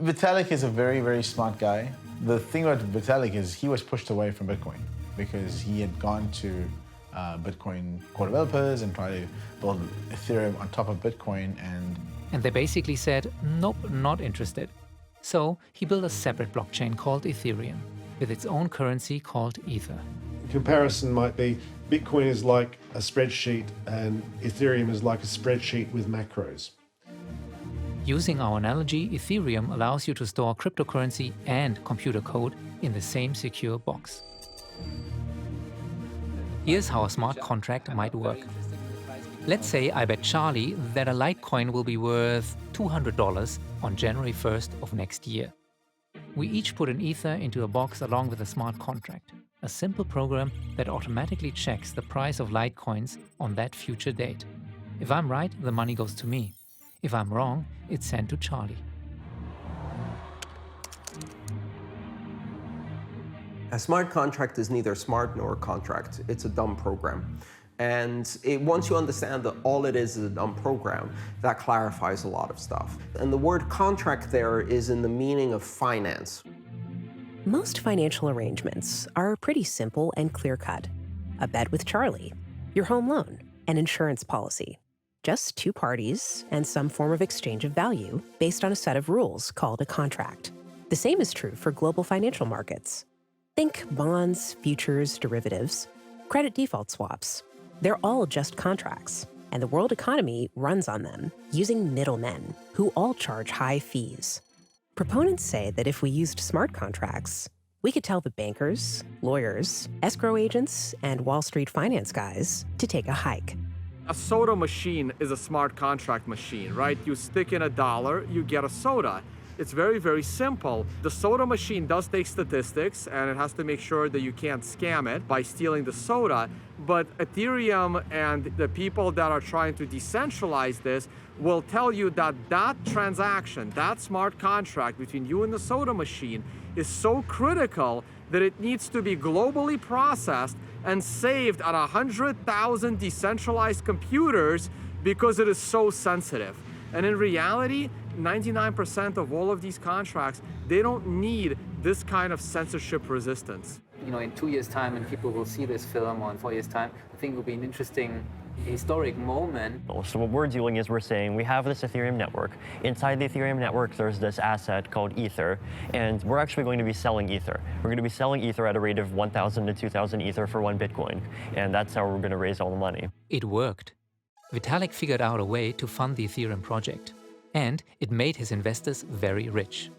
Vitalik is a very, very smart guy. The thing about Vitalik is he was pushed away from Bitcoin because he had gone to Bitcoin core developers and tried to build Ethereum on top of Bitcoin, and they basically said, nope, not interested. So he built a separate blockchain called Ethereum, with its own currency called Ether. Comparison might be Bitcoin is like a spreadsheet and Ethereum is like a spreadsheet with macros. Using our analogy, Ethereum allows you to store cryptocurrency and computer code in the same secure box. Here's how a smart contract might work. Let's say I bet Charlie that a Litecoin will be worth $200 on January 1st of next year. We each put an Ether into a box along with a smart contract, a simple program that automatically checks the price of Litecoins on that future date. If I'm right, the money goes to me. If I'm wrong, it's sent to Charlie. A smart contract is neither smart nor a contract. It's a dumb program. And once you understand that all it is a dumb program, that clarifies a lot of stuff. And the word contract there is in the meaning of finance. Most financial arrangements are pretty simple and clear-cut. A bet with Charlie, your home loan, an insurance policy. Just two parties and some form of exchange of value based on a set of rules called a contract. The same is true for global financial markets. Think bonds, futures, derivatives, credit default swaps. They're all just contracts, and the world economy runs on them using middlemen who all charge high fees. Proponents say that if we used smart contracts, we could tell the bankers, lawyers, escrow agents, and Wall Street finance guys to take a hike. A soda machine is a smart contract machine, right? You stick in $1, you get a soda. It's very, very simple. The soda machine does take statistics, and it has to make sure that you can't scam it by stealing the soda. But Ethereum and the people that are trying to decentralize this will tell you that that transaction, that smart contract between you and the soda machine is so critical that it needs to be globally processed and saved at 100,000 decentralized computers because it is so sensitive. And in reality, 99% of all of these contracts, they don't need this kind of censorship resistance. You know, in 2 years' time, and people will see this film, or in 4 years' time, I think it will be an interesting historic moment. So what we're doing is we're saying we have this Ethereum network. Inside the Ethereum network, there's this asset called Ether, and we're actually going to be selling Ether. We're going to be selling Ether at a rate of 1,000 to 2,000 Ether for 1 Bitcoin, and that's how we're going to raise all the money. It worked. Vitalik figured out a way to fund the Ethereum project, and it made his investors very rich.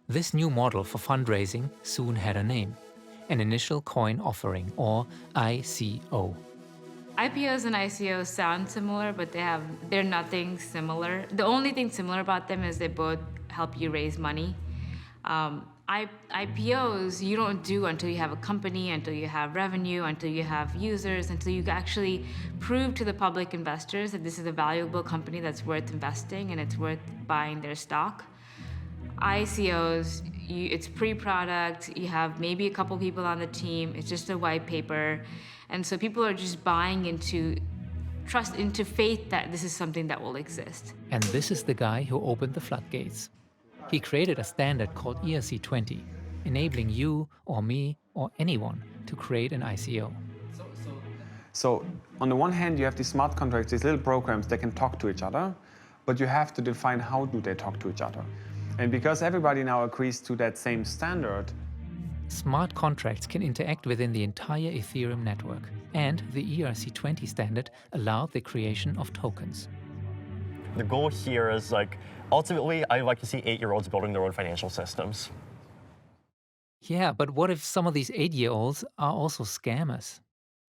This new model for fundraising soon had a name, an initial coin offering, or ICO. IPOs and ICOs sound similar, but they're nothing similar. The only thing similar about them is they both help you raise money. IPOs you don't do until you have a company, until you have revenue, until you have users, until you actually prove to the public investors that this is a valuable company that's worth investing and it's worth buying their stock. ICOs, it's pre-product, you have maybe a couple people on the team, it's just a white paper. And so people are just buying into faith that this is something that will exist. And this is the guy who opened the floodgates. He created a standard called ERC20, enabling you or me or anyone to create an ICO. So on the one hand, you have these smart contracts, these little programs that can talk to each other, but you have to define how do they talk to each other. And because everybody now agrees to that same standard, smart contracts can interact within the entire Ethereum network, and the ERC20 standard allowed the creation of tokens. The goal here is ultimately, I like to see 8-year-olds building their own financial systems. Yeah, but what if some of these 8-year-olds are also scammers?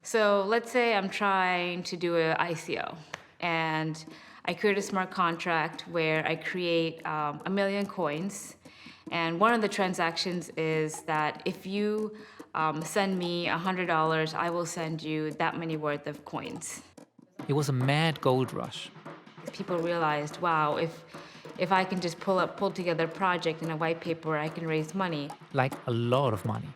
So let's say I'm trying to do an ICO, and I create a smart contract where I create 1 million coins. And one of the transactions is that if you send me $100, I will send you that many worth of coins. It was a mad gold rush. People realized, wow, if I can just pull together a project in a white paper, I can raise money. Like a lot of money.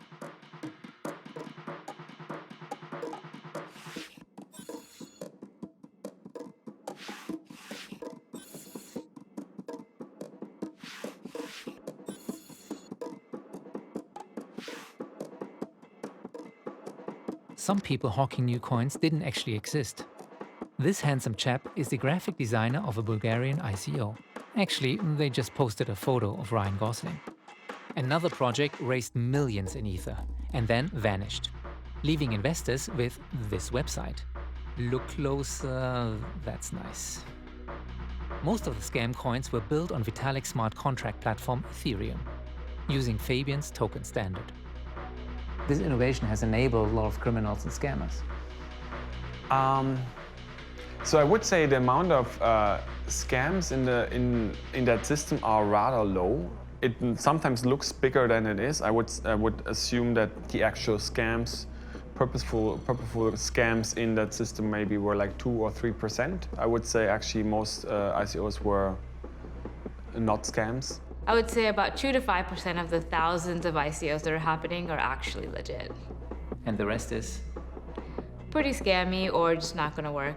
Some people hawking new coins didn't actually exist. This handsome chap is the graphic designer of a Bulgarian ICO. Actually, they just posted a photo of Ryan Gosling. Another project raised millions in Ether and then vanished, leaving investors with this website. Look closer, that's nice. Most of the scam coins were built on Vitalik's smart contract platform Ethereum, using Fabian's token standard. This innovation has enabled a lot of criminals and scammers. So I would say the amount of scams in that system are rather low. It sometimes looks bigger than it is. I would assume that the actual scams, purposeful scams in that system maybe were like 2 or 3%. I would say actually most ICOs were not scams. I would say about 2 to 5% of the thousands of ICOs that are happening are actually legit. And the rest is? Pretty scammy or just not gonna work.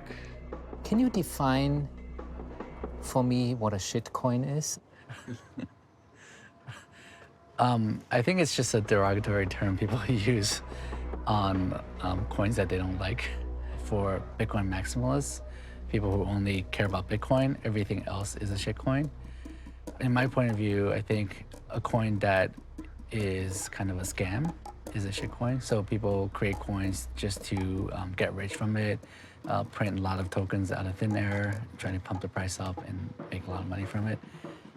Can you define for me what a shitcoin is? I think it's just a derogatory term people use on coins that they don't like. For Bitcoin maximalists, people who only care about Bitcoin, everything else is a shitcoin. In my point of view, I think a coin that is kind of a scam is a shitcoin. So people create coins just to get rich from it, print a lot of tokens out of thin air, trying to pump the price up and make a lot of money from it.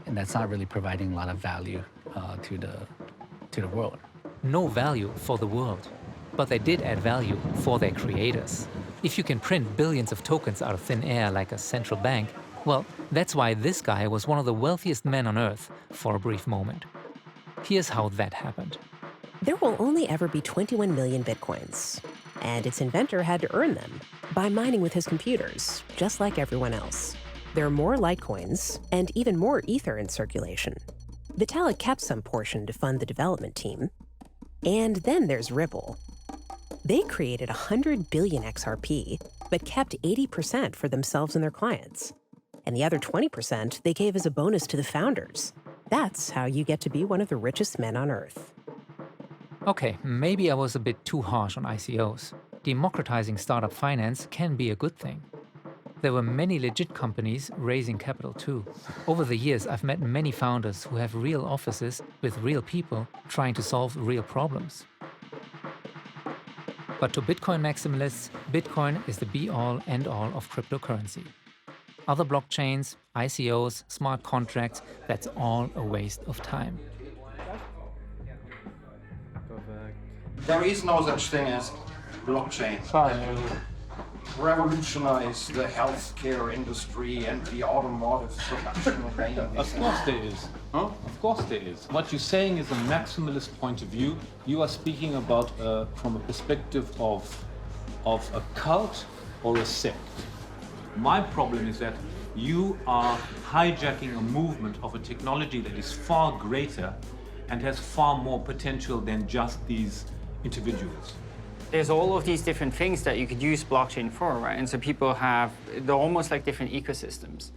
And that's not really providing a lot of value to the world. No value for the world, but they did add value for their creators. If you can print billions of tokens out of thin air like a central bank, well, that's why this guy was one of the wealthiest men on Earth for a brief moment. Here's how that happened. There will only ever be 21 million Bitcoins, and its inventor had to earn them by mining with his computers, just like everyone else. There are more Litecoins and even more Ether in circulation. Vitalik kept some portion to fund the development team. And then there's Ripple. They created 100 billion XRP, but kept 80% for themselves and their clients. And the other 20% they gave as a bonus to the founders. That's how you get to be one of the richest men on Earth. Okay, maybe I was a bit too harsh on ICOs. Democratizing startup finance can be a good thing. There were many legit companies raising capital too. Over the years, I've met many founders who have real offices with real people trying to solve real problems. But to Bitcoin maximalists, Bitcoin is the be-all, end-all of cryptocurrency. Other blockchains, ICOs, smart contracts, that's all a waste of time. There is no such thing as blockchain that will revolutionize the healthcare industry and the automotive production of anything. Of course there is. Huh? Of course there is. What you're saying is a maximalist point of view. You are speaking about from a perspective of a cult or a sect. My problem is that you are hijacking a movement of a technology that is far greater and has far more potential than just these individuals. There's all of these different things that you could use blockchain for, right? And so people they're almost like different ecosystems.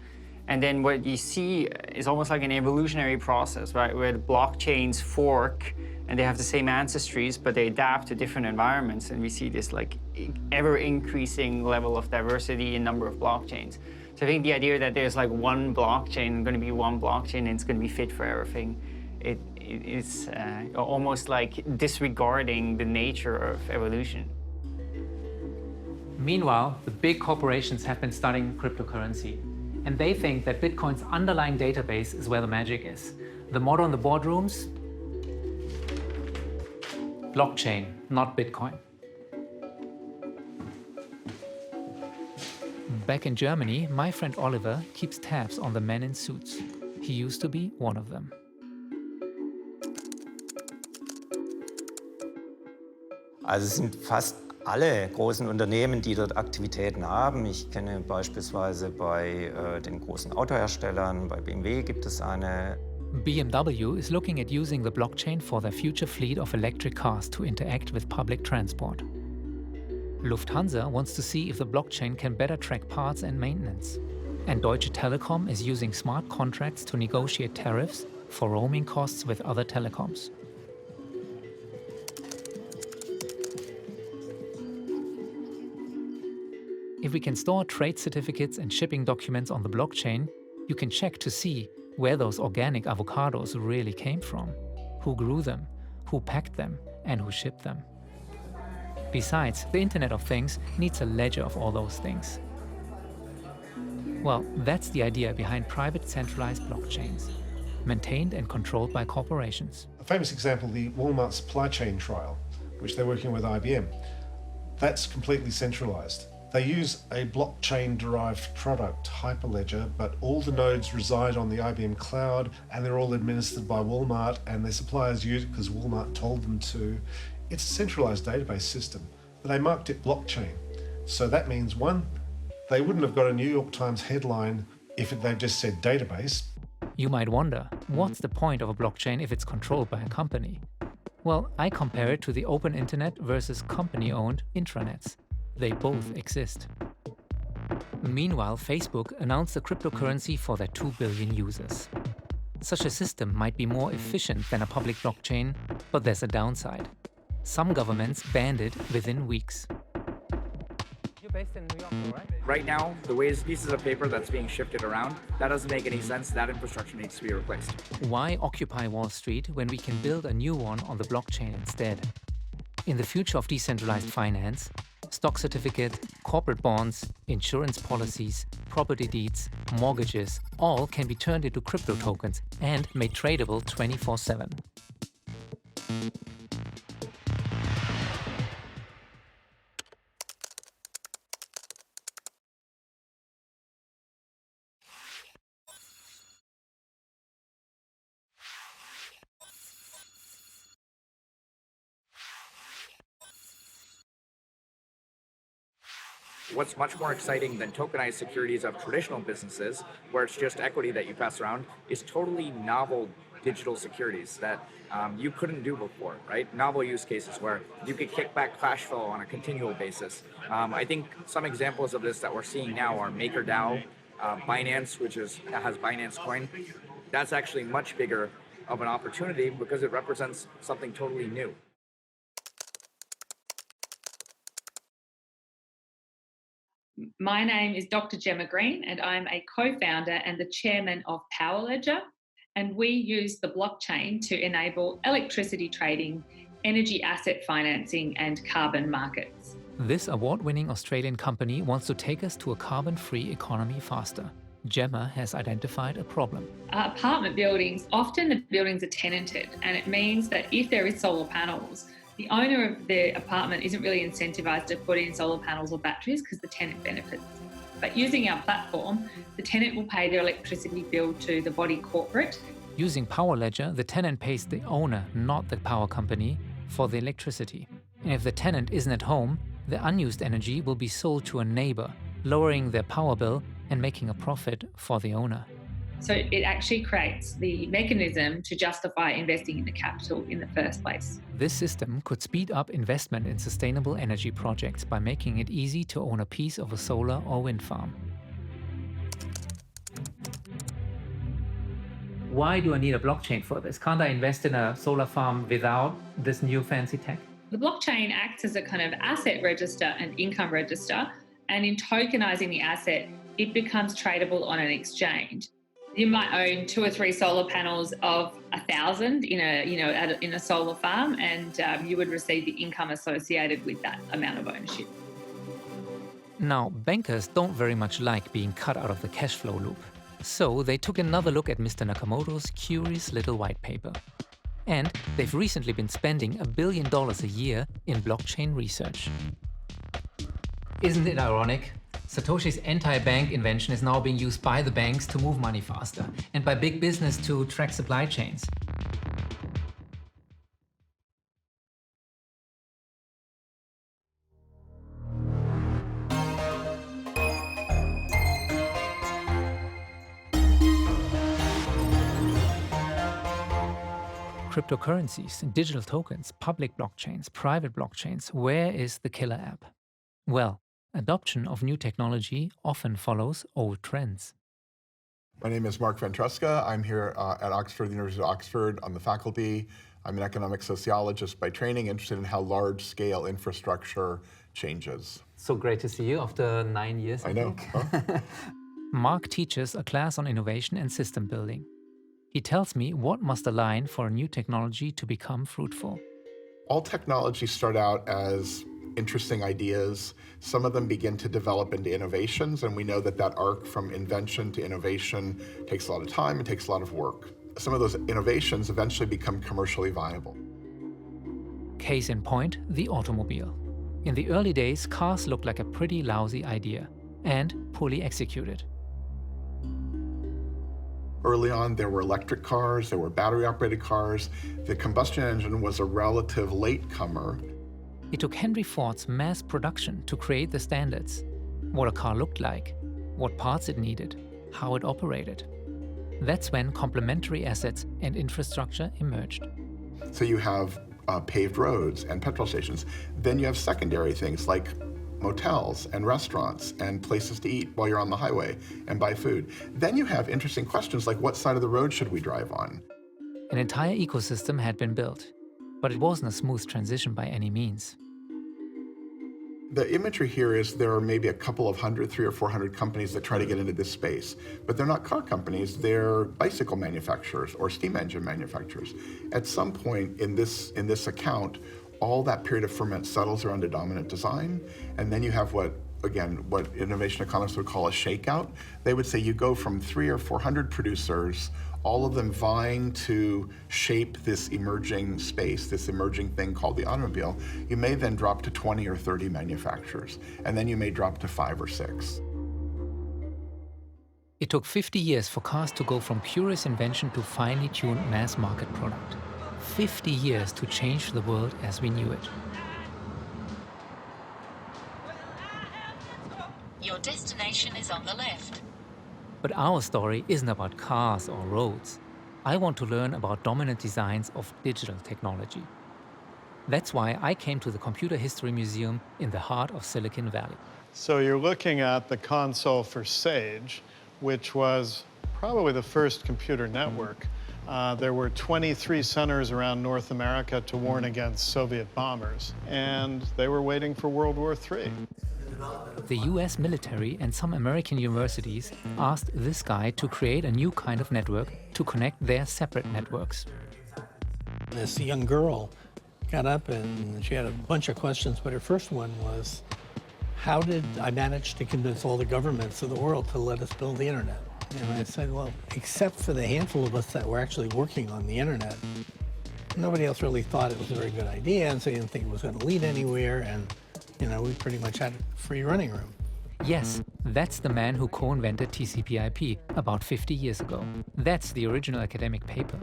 And then what you see is almost like an evolutionary process, right? Where the blockchains fork and they have the same ancestries, but they adapt to different environments. And we see this like ever increasing level of diversity in number of blockchains. So I think the idea that there's like one blockchain, going to be one blockchain, and it's going to be fit for everything, it's almost like disregarding the nature of evolution. Meanwhile, the big corporations have been studying cryptocurrency, and they think that Bitcoin's underlying database is where the magic is. The motto in the boardrooms? Blockchain, not Bitcoin. Back in Germany, my friend Oliver keeps tabs on the men in suits. He used to be one of them. Also es sind fast alle großen Unternehmen, die dort Aktivitäten haben. Ich kenne beispielsweise bei den großen Autoherstellern, bei BMW gibt es eine. BMW is looking at using the blockchain for their future fleet of electric cars to interact with public transport. Lufthansa wants to see if the blockchain can better track parts and maintenance. And Deutsche Telekom is using smart contracts to negotiate tariffs for roaming costs with other telecoms. If we can store trade certificates and shipping documents on the blockchain, you can check to see where those organic avocados really came from, who grew them, who packed them, and who shipped them. Besides, the Internet of Things needs a ledger of all those things. Well, that's the idea behind private centralized blockchains, maintained and controlled by corporations. A famous example, the Walmart supply chain trial, which they're working with IBM. That's completely centralized. They use a blockchain-derived product, Hyperledger, but all the nodes reside on the IBM cloud and they're all administered by Walmart and their suppliers use it because Walmart told them to. It's a centralized database system, but they marked it blockchain. So that means, one, they wouldn't have got a New York Times headline if they'd just said database. You might wonder, what's the point of a blockchain if it's controlled by a company? Well, I compare it to the open internet versus company-owned intranets. They both exist. Meanwhile, Facebook announced a cryptocurrency for their 2 billion users. Such a system might be more efficient than a public blockchain, but there's a downside. Some governments banned it within weeks. You're based in New York, right? Right now, the way pieces of paper that's being shifted around, that doesn't make any sense. That infrastructure needs to be replaced. Why occupy Wall Street when we can build a new one on the blockchain instead? In the future of decentralized finance, stock certificate, corporate bonds, insurance policies, property deeds, mortgages, all can be turned into crypto tokens and made tradable 24/7. What's much more exciting than tokenized securities of traditional businesses, where it's just equity that you pass around, is totally novel digital securities that you couldn't do before, right? Novel use cases where you could kick back cash flow on a continual basis. I think some examples of this that we're seeing now are MakerDAO, Binance, which has Binance Coin. That's actually much bigger of an opportunity because it represents something totally new. My name is Dr. Gemma Green, and I'm a co-founder and the chairman of Power Ledger. And we use the blockchain to enable electricity trading, energy asset financing, and carbon markets. This award-winning Australian company wants to take us to a carbon-free economy faster. Gemma has identified a problem. Apartment buildings, often the buildings are tenanted, and it means that if there is solar panels, the owner of the apartment isn't really incentivized to put in solar panels or batteries because the tenant benefits. But using our platform, the tenant will pay their electricity bill to the body corporate. Using Power Ledger, the tenant pays the owner, not the power company, for the electricity. And if the tenant isn't at home, the unused energy will be sold to a neighbor, lowering their power bill and making a profit for the owner. So it actually creates the mechanism to justify investing in the capital in the first place. This system could speed up investment in sustainable energy projects by making it easy to own a piece of a solar or wind farm. Why do I need a blockchain for this? Can't I invest in a solar farm without this new fancy tech? The blockchain acts as a kind of asset register and income register, and in tokenizing the asset, it becomes tradable on an exchange. You might own 2 or 3 solar panels of 1,000 in a solar farm, and you would receive the income associated with that amount of ownership. Now, bankers don't very much like being cut out of the cash flow loop. So they took another look at Mr. Nakamoto's curious little white paper. And they've recently been spending $1 billion a year in blockchain research. Isn't it ironic? Satoshi's anti-bank invention is now being used by the banks to move money faster, and by big business to track supply chains. Cryptocurrencies, digital tokens, public blockchains, private blockchains, where is the killer app? Well, adoption of new technology often follows old trends. My name is Mark Ventresca. I'm here at Oxford, the University of Oxford, on the faculty. I'm an economic sociologist by training, interested in how large-scale infrastructure changes. So great to see you after 9 years, I know. think. Mark teaches a class on innovation and system building. He tells me what must align for a new technology to become fruitful. All technologies start out as interesting ideas. Some of them begin to develop into innovations, and we know that that arc from invention to innovation takes a lot of time, it takes a lot of work. Some of those innovations eventually become commercially viable. Case in point, the automobile. In the early days, cars looked like a pretty lousy idea and poorly executed. Early on, there were electric cars, there were battery-operated cars. The combustion engine was a relative latecomer. It took Henry Ford's mass production to create the standards. What a car looked like, what parts it needed, how it operated. That's when complementary assets and infrastructure emerged. So you have paved roads and petrol stations. Then you have secondary things like motels and restaurants and places to eat while you're on the highway and buy food. Then you have interesting questions like, what side of the road should we drive on? An entire ecosystem had been built, but it wasn't a smooth transition by any means. The imagery here is there are maybe a couple of hundred, 300 or 400 companies that try to get into this space, but they're not car companies, they're bicycle manufacturers or steam engine manufacturers. At some point in this account, all that period of ferment settles around a dominant design, and then you have what innovation economists would call a shakeout. They would say you go from 300 or 400 producers, all of them vying to shape this emerging space, this emerging thing called the automobile. You may then drop to 20 or 30 manufacturers, and then you may drop to 5 or 6. It took 50 years for cars to go from curious invention to finely tuned mass market product. 50 years to change the world as we knew it. Your destination is on the left. But our story isn't about cars or roads. I want to learn about dominant designs of digital technology. That's why I came to the Computer History Museum in the heart of Silicon Valley. So you're looking at the console for SAGE, which was probably the first computer network. There were 23 centers around North America to warn against Soviet bombers, and they were waiting for World War III. The US military and some American universities asked this guy to create a new kind of network to connect their separate networks. This young girl got up and she had a bunch of questions, but her first one was, how did I manage to convince all the governments of the world to let us build the internet? And I said, well, except for the handful of us that were actually working on the internet, nobody else really thought it was a very good idea, and so you didn't think it was going to lead anywhere, and we pretty much had free running room. Yes, that's the man who co-invented TCP/IP about 50 years ago. That's the original academic paper.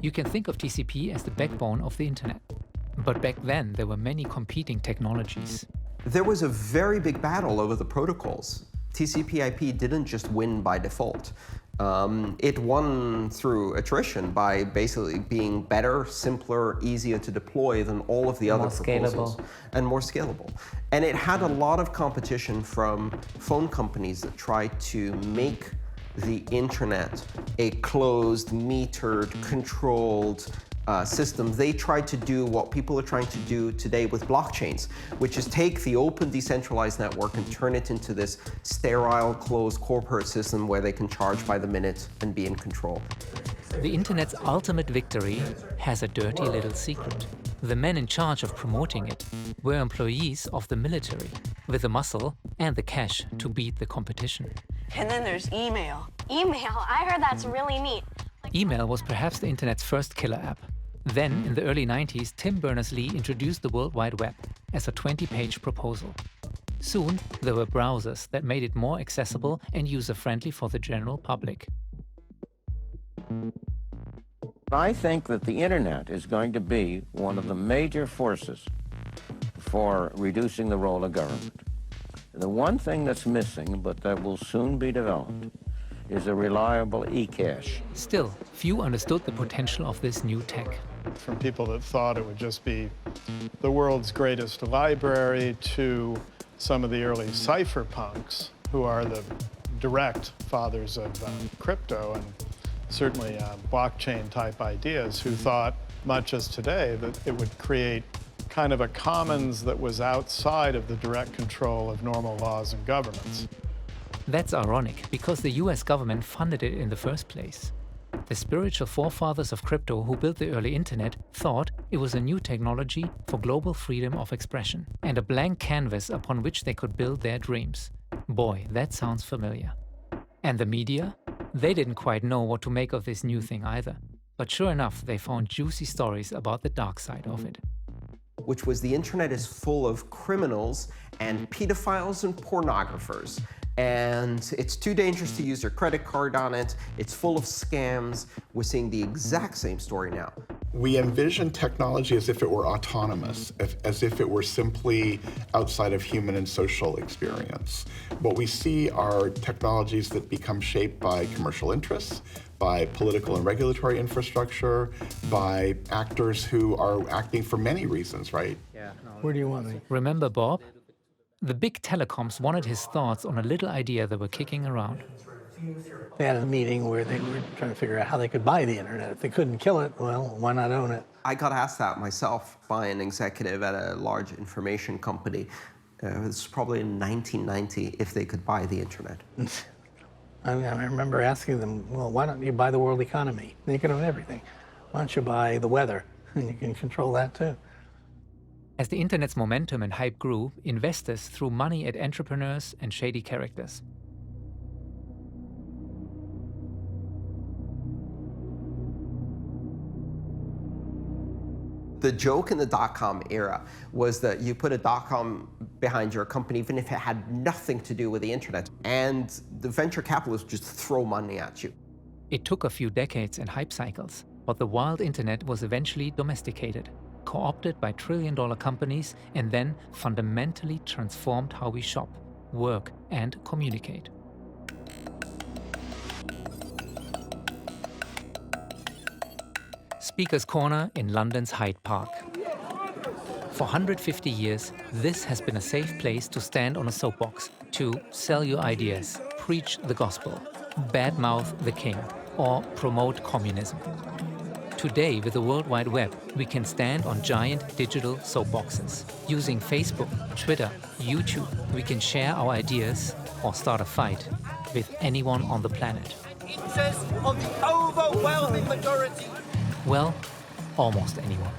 You can think of TCP as the backbone of the internet. But back then, there were many competing technologies. There was a very big battle over the protocols. TCP/IP didn't just win by default. It won through attrition by basically being better, simpler, easier to deploy than all of the other proposals. And more scalable. And it had a lot of competition from phone companies that tried to make the internet a closed, metered, controlled system. They tried to do what people are trying to do today with blockchains, which is take the open decentralized network and turn it into this sterile, closed corporate system where they can charge by the minute and be in control. The internet's ultimate victory has a dirty little secret. The men in charge of promoting it were employees of the military, with the muscle and the cash to beat the competition. And then there's email. Email, I heard that's really neat. Email was perhaps the internet's first killer app. Then, in the early 90s, Tim Berners-Lee introduced the World Wide Web as a 20-page proposal. Soon, there were browsers that made it more accessible and user-friendly for the general public. I think that the internet is going to be one of the major forces for reducing the role of government. The one thing that's missing, but that will soon be developed, is a reliable e-cash. Still, few understood the potential of this new tech. From people that thought it would just be the world's greatest library to some of the early cypherpunks, who are the direct fathers of crypto and certainly blockchain-type ideas, who thought, much as today, that it would create kind of a commons that was outside of the direct control of normal laws and governments. That's ironic, because the US government funded it in the first place. The spiritual forefathers of crypto who built the early internet thought it was a new technology for global freedom of expression and a blank canvas upon which they could build their dreams. Boy, that sounds familiar. And the media? They didn't quite know what to make of this new thing either. But sure enough, they found juicy stories about the dark side of it. Which was the internet is full of criminals and pedophiles and pornographers. And it's too dangerous to use your credit card on it. It's full of scams. We're seeing the exact same story now. We envision technology as if it were autonomous, as if it were simply outside of human and social experience. What we see are technologies that become shaped by commercial interests, by political and regulatory infrastructure, by actors who are acting for many reasons, right? Where do you want me? Remember Bob? The big telecoms wanted his thoughts on a little idea they were kicking around. They had a meeting where they were trying to figure out how they could buy the internet. If they couldn't kill it, well, why not own it? I got asked that myself by an executive at a large information company. It was probably in 1990, if they could buy the internet. I remember asking them, well, why don't you buy the world economy? You can own everything. Why don't you buy the weather? And you can control that too. As the internet's momentum and hype grew, investors threw money at entrepreneurs and shady characters. The joke in the dot-com era was that you put a dot-com behind your company even if it had nothing to do with the internet, and the venture capitalists just throw money at you. It took a few decades and hype cycles, but the wild internet was eventually domesticated, co-opted by trillion-dollar companies, and then fundamentally transformed how we shop, work, and communicate. Speaker's Corner in London's Hyde Park. For 150 years, this has been a safe place to stand on a soapbox, to sell your ideas, preach the gospel, badmouth the king, or promote communism. Today, with the World Wide Web, we can stand on giant digital soapboxes. Using Facebook, Twitter, YouTube, we can share our ideas or start a fight with anyone on the planet. Interest of the overwhelming majority. Well, almost anyone.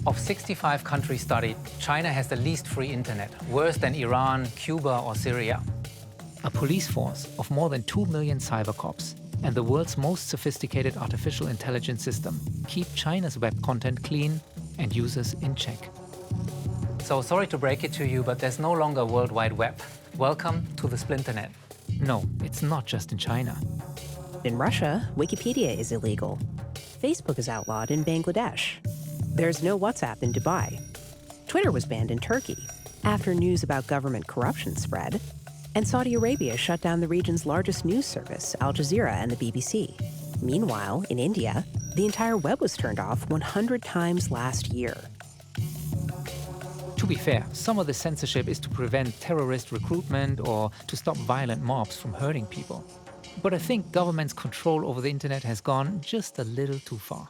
Of 65 countries studied, China has the least free internet, worse than Iran, Cuba, or Syria. A police force of more than 2 million cyber cops and the world's most sophisticated artificial intelligence system keep China's web content clean and users in check. So sorry to break it to you, but there's no longer World Wide Web. Welcome to the Splinternet. No, it's not just in China. In Russia, Wikipedia is illegal. Facebook is outlawed in Bangladesh. There's no WhatsApp in Dubai. Twitter was banned in Turkey after news about government corruption spread. And Saudi Arabia shut down the region's largest news service, Al Jazeera and the BBC. Meanwhile, in India, the entire web was turned off 100 times last year. To be fair, some of the censorship is to prevent terrorist recruitment or to stop violent mobs from hurting people. But I think government's control over the internet has gone just a little too far.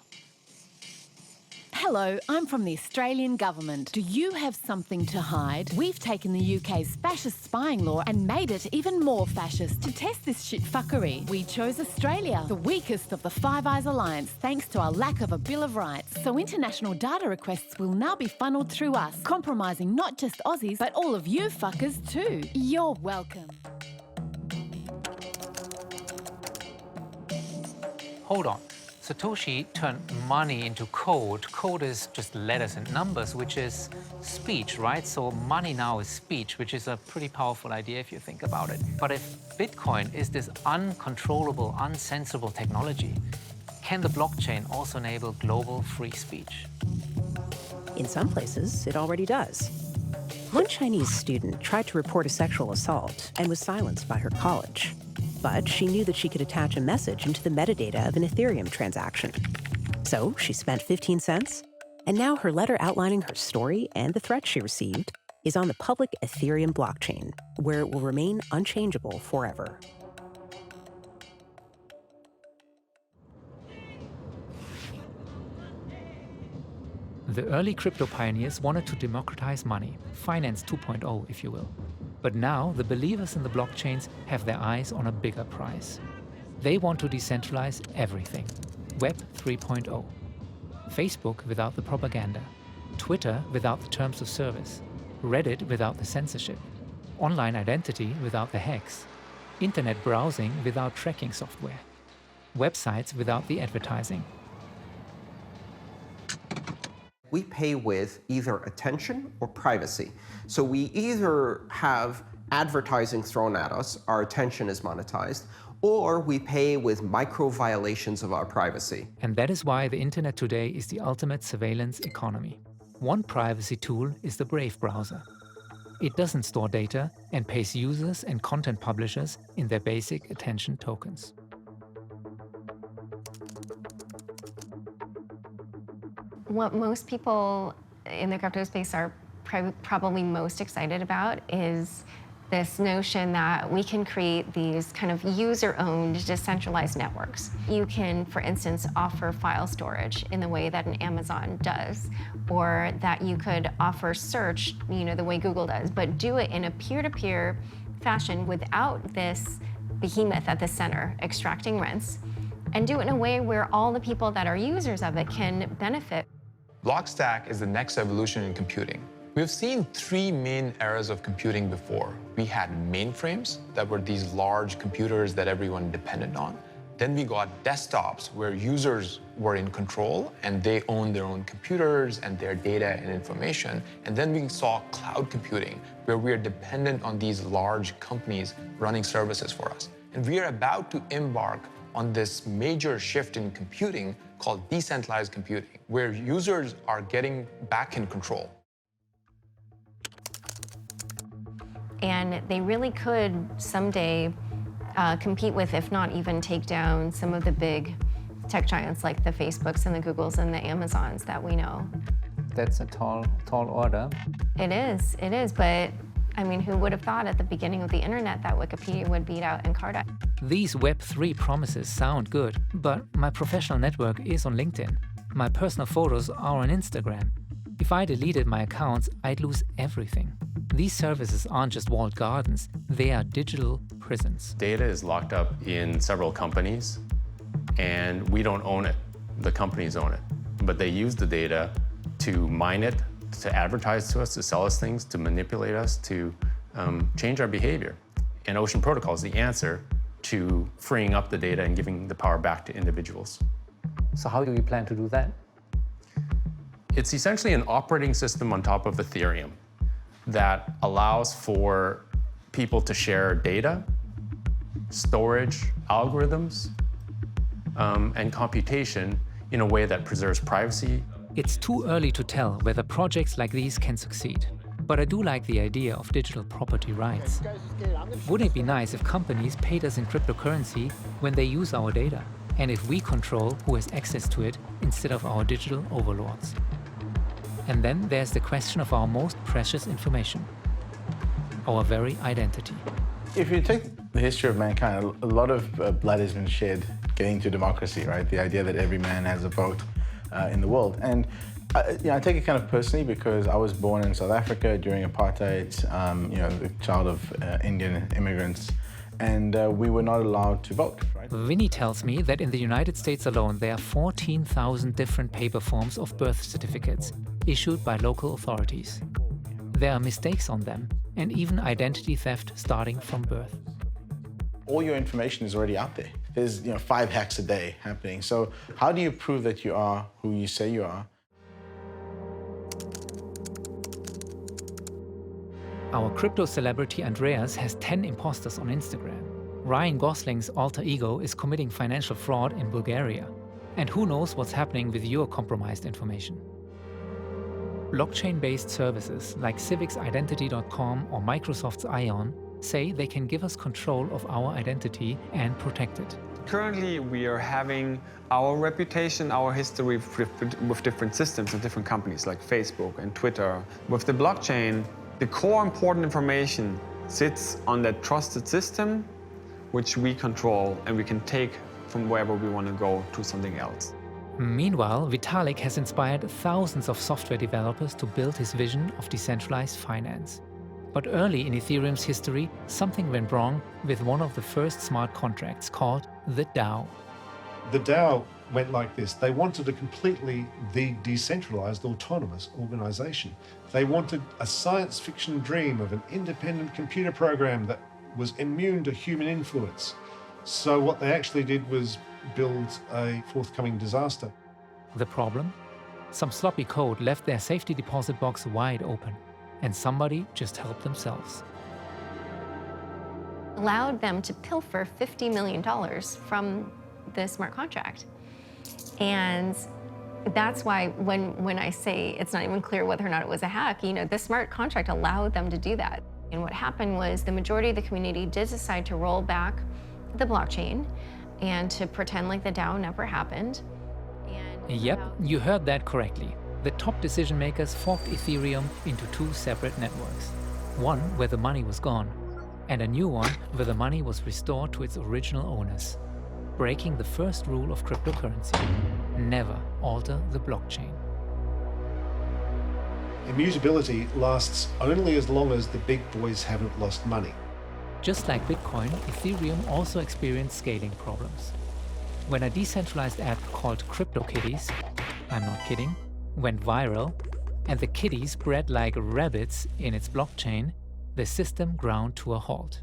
Hello, I'm from the Australian government. Do you have something to hide? We've taken the UK's fascist spying law and made it even more fascist. To test this shit fuckery, we chose Australia, the weakest of the Five Eyes Alliance, thanks to our lack of a Bill of Rights. So international data requests will now be funneled through us, compromising not just Aussies, but all of you fuckers too. You're welcome. Hold on. Satoshi turned money into code. Code is just letters and numbers, which is speech, right? So money now is speech, which is a pretty powerful idea if you think about it. But if Bitcoin is this uncontrollable, uncensorable technology, can the blockchain also enable global free speech? In some places, it already does. One Chinese student tried to report a sexual assault and was silenced by her college. But she knew that she could attach a message into the metadata of an Ethereum transaction. So she spent 15 cents, and now her letter outlining her story and the threat she received is on the public Ethereum blockchain, where it will remain unchangeable forever. The early crypto pioneers wanted to democratize money, finance 2.0 if you will. But now the believers in the blockchains have their eyes on a bigger prize. They want to decentralize everything. Web 3.0. Facebook without the propaganda. Twitter without the terms of service. Reddit without the censorship. Online identity without the hacks. Internet browsing without tracking software. Websites without the advertising. We pay with either attention or privacy. So we either have advertising thrown at us, our attention is monetized, or we pay with micro violations of our privacy. And that is why the internet today is the ultimate surveillance economy. One privacy tool is the Brave browser. It doesn't store data and pays users and content publishers in their basic attention tokens. What most people in the crypto space are probably most excited about is this notion that we can create these kind of user-owned decentralized networks. You can, for instance, offer file storage in the way that an Amazon does, or that you could offer search, the way Google does, but do it in a peer-to-peer fashion without this behemoth at the center extracting rents, and do it in a way where all the people that are users of it can benefit. Blockstack is the next evolution in computing. We've seen three main eras of computing before. We had mainframes that were these large computers that everyone depended on. Then we got desktops where users were in control and they owned their own computers and their data and information. And then we saw cloud computing where we are dependent on these large companies running services for us. And we are about to embark on this major shift in computing called decentralized computing, where users are getting back in control. And they really could someday compete with, if not even take down, some of the big tech giants like the Facebooks and the Googles and the Amazons that we know. That's a tall order. It is, but I mean, who would have thought at the beginning of the internet that Wikipedia would beat out Encarta? These Web3 promises sound good, but my professional network is on LinkedIn. My personal photos are on Instagram. If I deleted my accounts, I'd lose everything. These services aren't just walled gardens, they are digital prisons. Data is locked up in several companies, and we don't own it. The companies own it. But they use the data to mine it, to advertise to us, to sell us things, to manipulate us, to change our behavior. And Ocean Protocol is the answer to freeing up the data and giving the power back to individuals. So how do we plan to do that? It's essentially an operating system on top of Ethereum that allows for people to share data, storage, algorithms, and computation in a way that preserves privacy. It's too early to tell whether projects like these can succeed, but I do like the idea of digital property rights. Wouldn't it be nice if companies paid us in cryptocurrency when they use our data, and if we control who has access to it instead of our digital overlords? And then there's the question of our most precious information, our very identity. If you take the history of mankind, a lot of blood has been shed getting to democracy, right? The idea that every man has a vote in the world. And I take it kind of personally because I was born in South Africa during apartheid, the child of Indian immigrants, and we were not allowed to vote, right? Vinny tells me that in the United States alone there are 14,000 different paper forms of birth certificates issued by local authorities. There are mistakes on them, and even identity theft starting from birth. All your information is already out there. There's 5 hacks a day happening. So how do you prove that you are who you say you are? Our crypto celebrity Andreas has 10 imposters on Instagram. Ryan Gosling's alter ego is committing financial fraud in Bulgaria. And who knows what's happening with your compromised information. Blockchain-based services like civicsidentity.com or Microsoft's Ion say they can give us control of our identity and protect it. Currently, we are having our reputation, our history with different systems and different companies like Facebook and Twitter. With the blockchain, the core important information sits on that trusted system, which we control and we can take from wherever we want to go to something else. Meanwhile, Vitalik has inspired thousands of software developers to build his vision of decentralized finance. But early in Ethereum's history, something went wrong with one of the first smart contracts called the DAO. The DAO went like this. They wanted a completely decentralized autonomous organization. They wanted a science fiction dream of an independent computer program that was immune to human influence. So what they actually did was build a forthcoming disaster. The problem? Some sloppy code left their safety deposit box wide open, and somebody just helped themselves. Allowed them to pilfer $50 million from the smart contract. And that's why when I say it's not even clear whether or not it was a hack, the smart contract allowed them to do that. And what happened was the majority of the community did decide to roll back the blockchain and to pretend like the DAO never happened. Yep, you heard that correctly. The top decision makers forked Ethereum into 2 separate networks. One where the money was gone, and a new one where the money was restored to its original owners, breaking the first rule of cryptocurrency: never alter the blockchain. Immutability lasts only as long as the big boys haven't lost money. Just like Bitcoin, Ethereum also experienced scaling problems. When a decentralized app called CryptoKitties, I'm not kidding, went viral, and the kitties bred like rabbits in its blockchain, the system ground to a halt.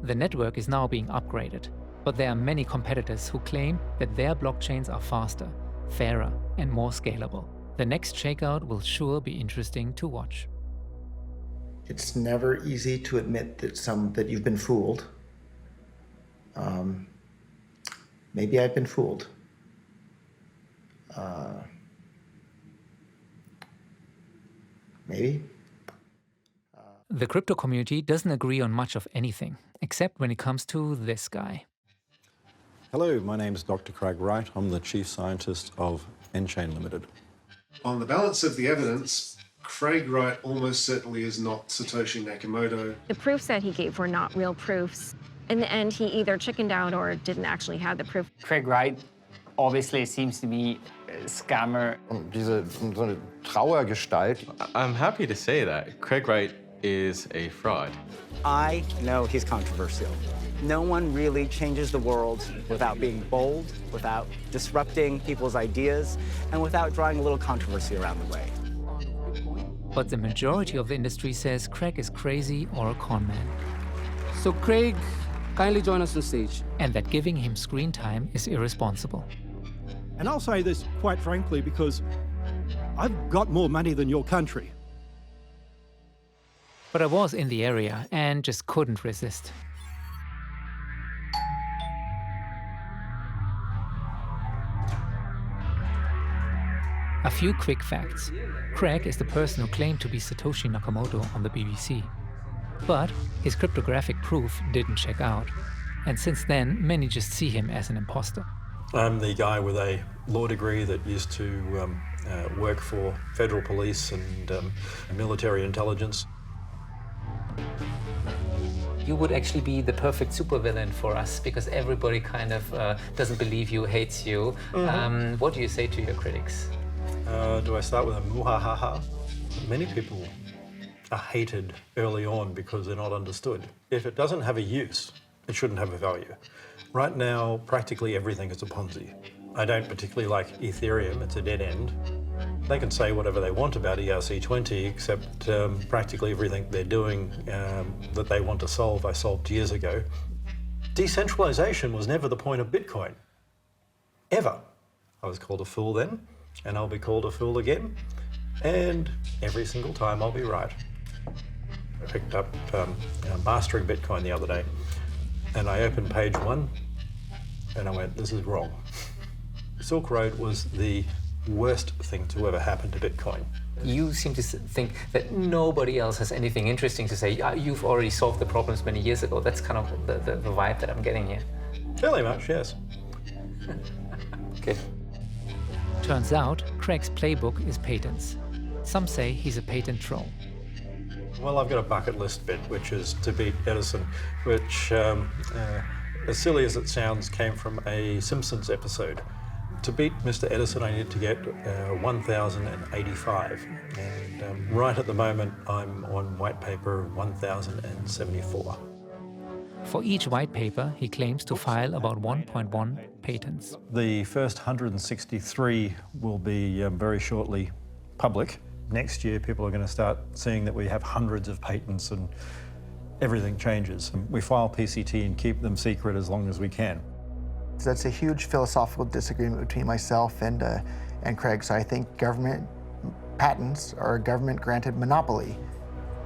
The network is now being upgraded, but there are many competitors who claim that their blockchains are faster, fairer, and more scalable. The next shakeout will sure be interesting to watch. It's never easy to admit that you've been fooled. Maybe I've been fooled. Maybe. The crypto community doesn't agree on much of anything, except when it comes to this guy. Hello, my name is Dr. Craig Wright. I'm the Chief Scientist of nChain Limited. On the balance of the evidence, Craig Wright almost certainly is not Satoshi Nakamoto. The proofs that he gave were not real proofs. In the end, he either chickened out or didn't actually have the proof. Craig Wright obviously seems to be a scammer. So eine Trauergestalt. I'm happy to say that Craig Wright is a fraud. I know he's controversial. No one really changes the world without being bold, without disrupting people's ideas, and without drawing a little controversy around the way. But the majority of the industry says Craig is crazy or a con man. So Craig, kindly join us on stage. And that giving him screen time is irresponsible. And I'll say this quite frankly because I've got more money than your country. But I was in the area and just couldn't resist. A few quick facts. Craig is the person who claimed to be Satoshi Nakamoto on the BBC. But his cryptographic proof didn't check out. And since then, many just see him as an imposter. I'm the guy with a law degree that used to work for federal police and military intelligence. You would actually be the perfect supervillain for us because everybody kind of doesn't believe you, hates you. What do you say to your critics? Do I start with a muhahaha? Many people are hated early on because they're not understood. If it doesn't have a use, it shouldn't have a value. Right now, practically everything is a Ponzi. I don't particularly like Ethereum, it's a dead end. They can say whatever they want about ERC20, except practically everything they're doing that they want to solve, I solved years ago. Decentralization was never the point of Bitcoin, ever. I was called a fool then, and I'll be called a fool again, and every single time I'll be right. I picked up Mastering Bitcoin the other day, and I opened page 1, and I went, this is wrong. Silk Road was the worst thing to ever happen to Bitcoin. You seem to think that nobody else has anything interesting to say. You've already solved the problems many years ago. That's kind of the vibe that I'm getting here. Fairly much, yes. Okay. Turns out, Craig's playbook is patents. Some say he's a patent troll. Well, I've got a bucket list bit, which is to beat Edison, which, as silly as it sounds, came from a Simpsons episode. To beat Mr. Edison, I needed to get 1,085. And right at the moment, I'm on white paper 1,074. For each white paper, he claims to file about 1.1 patents. The first 163 will be very shortly public. Next year, people are going to start seeing that we have hundreds of patents and everything changes. We file PCT and keep them secret as long as we can. So that's a huge philosophical disagreement between myself and Craig. So I think government patents are a government-granted monopoly.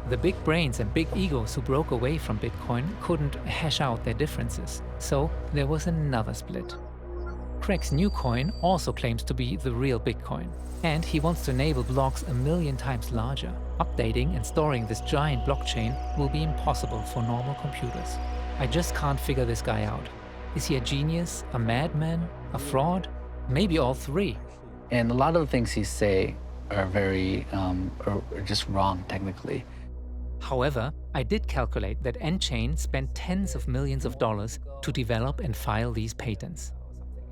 The big brains and big egos who broke away from Bitcoin couldn't hash out their differences. So there was another split. Craig's new coin also claims to be the real Bitcoin. And he wants to enable blocks 1,000,000 times larger. Updating and storing this giant blockchain will be impossible for normal computers. I just can't figure this guy out. Is he a genius, a madman, a fraud? Maybe all three. And a lot of the things he say are very, are just wrong technically. However, I did calculate that nChain spent tens of millions of dollars to develop and file these patents.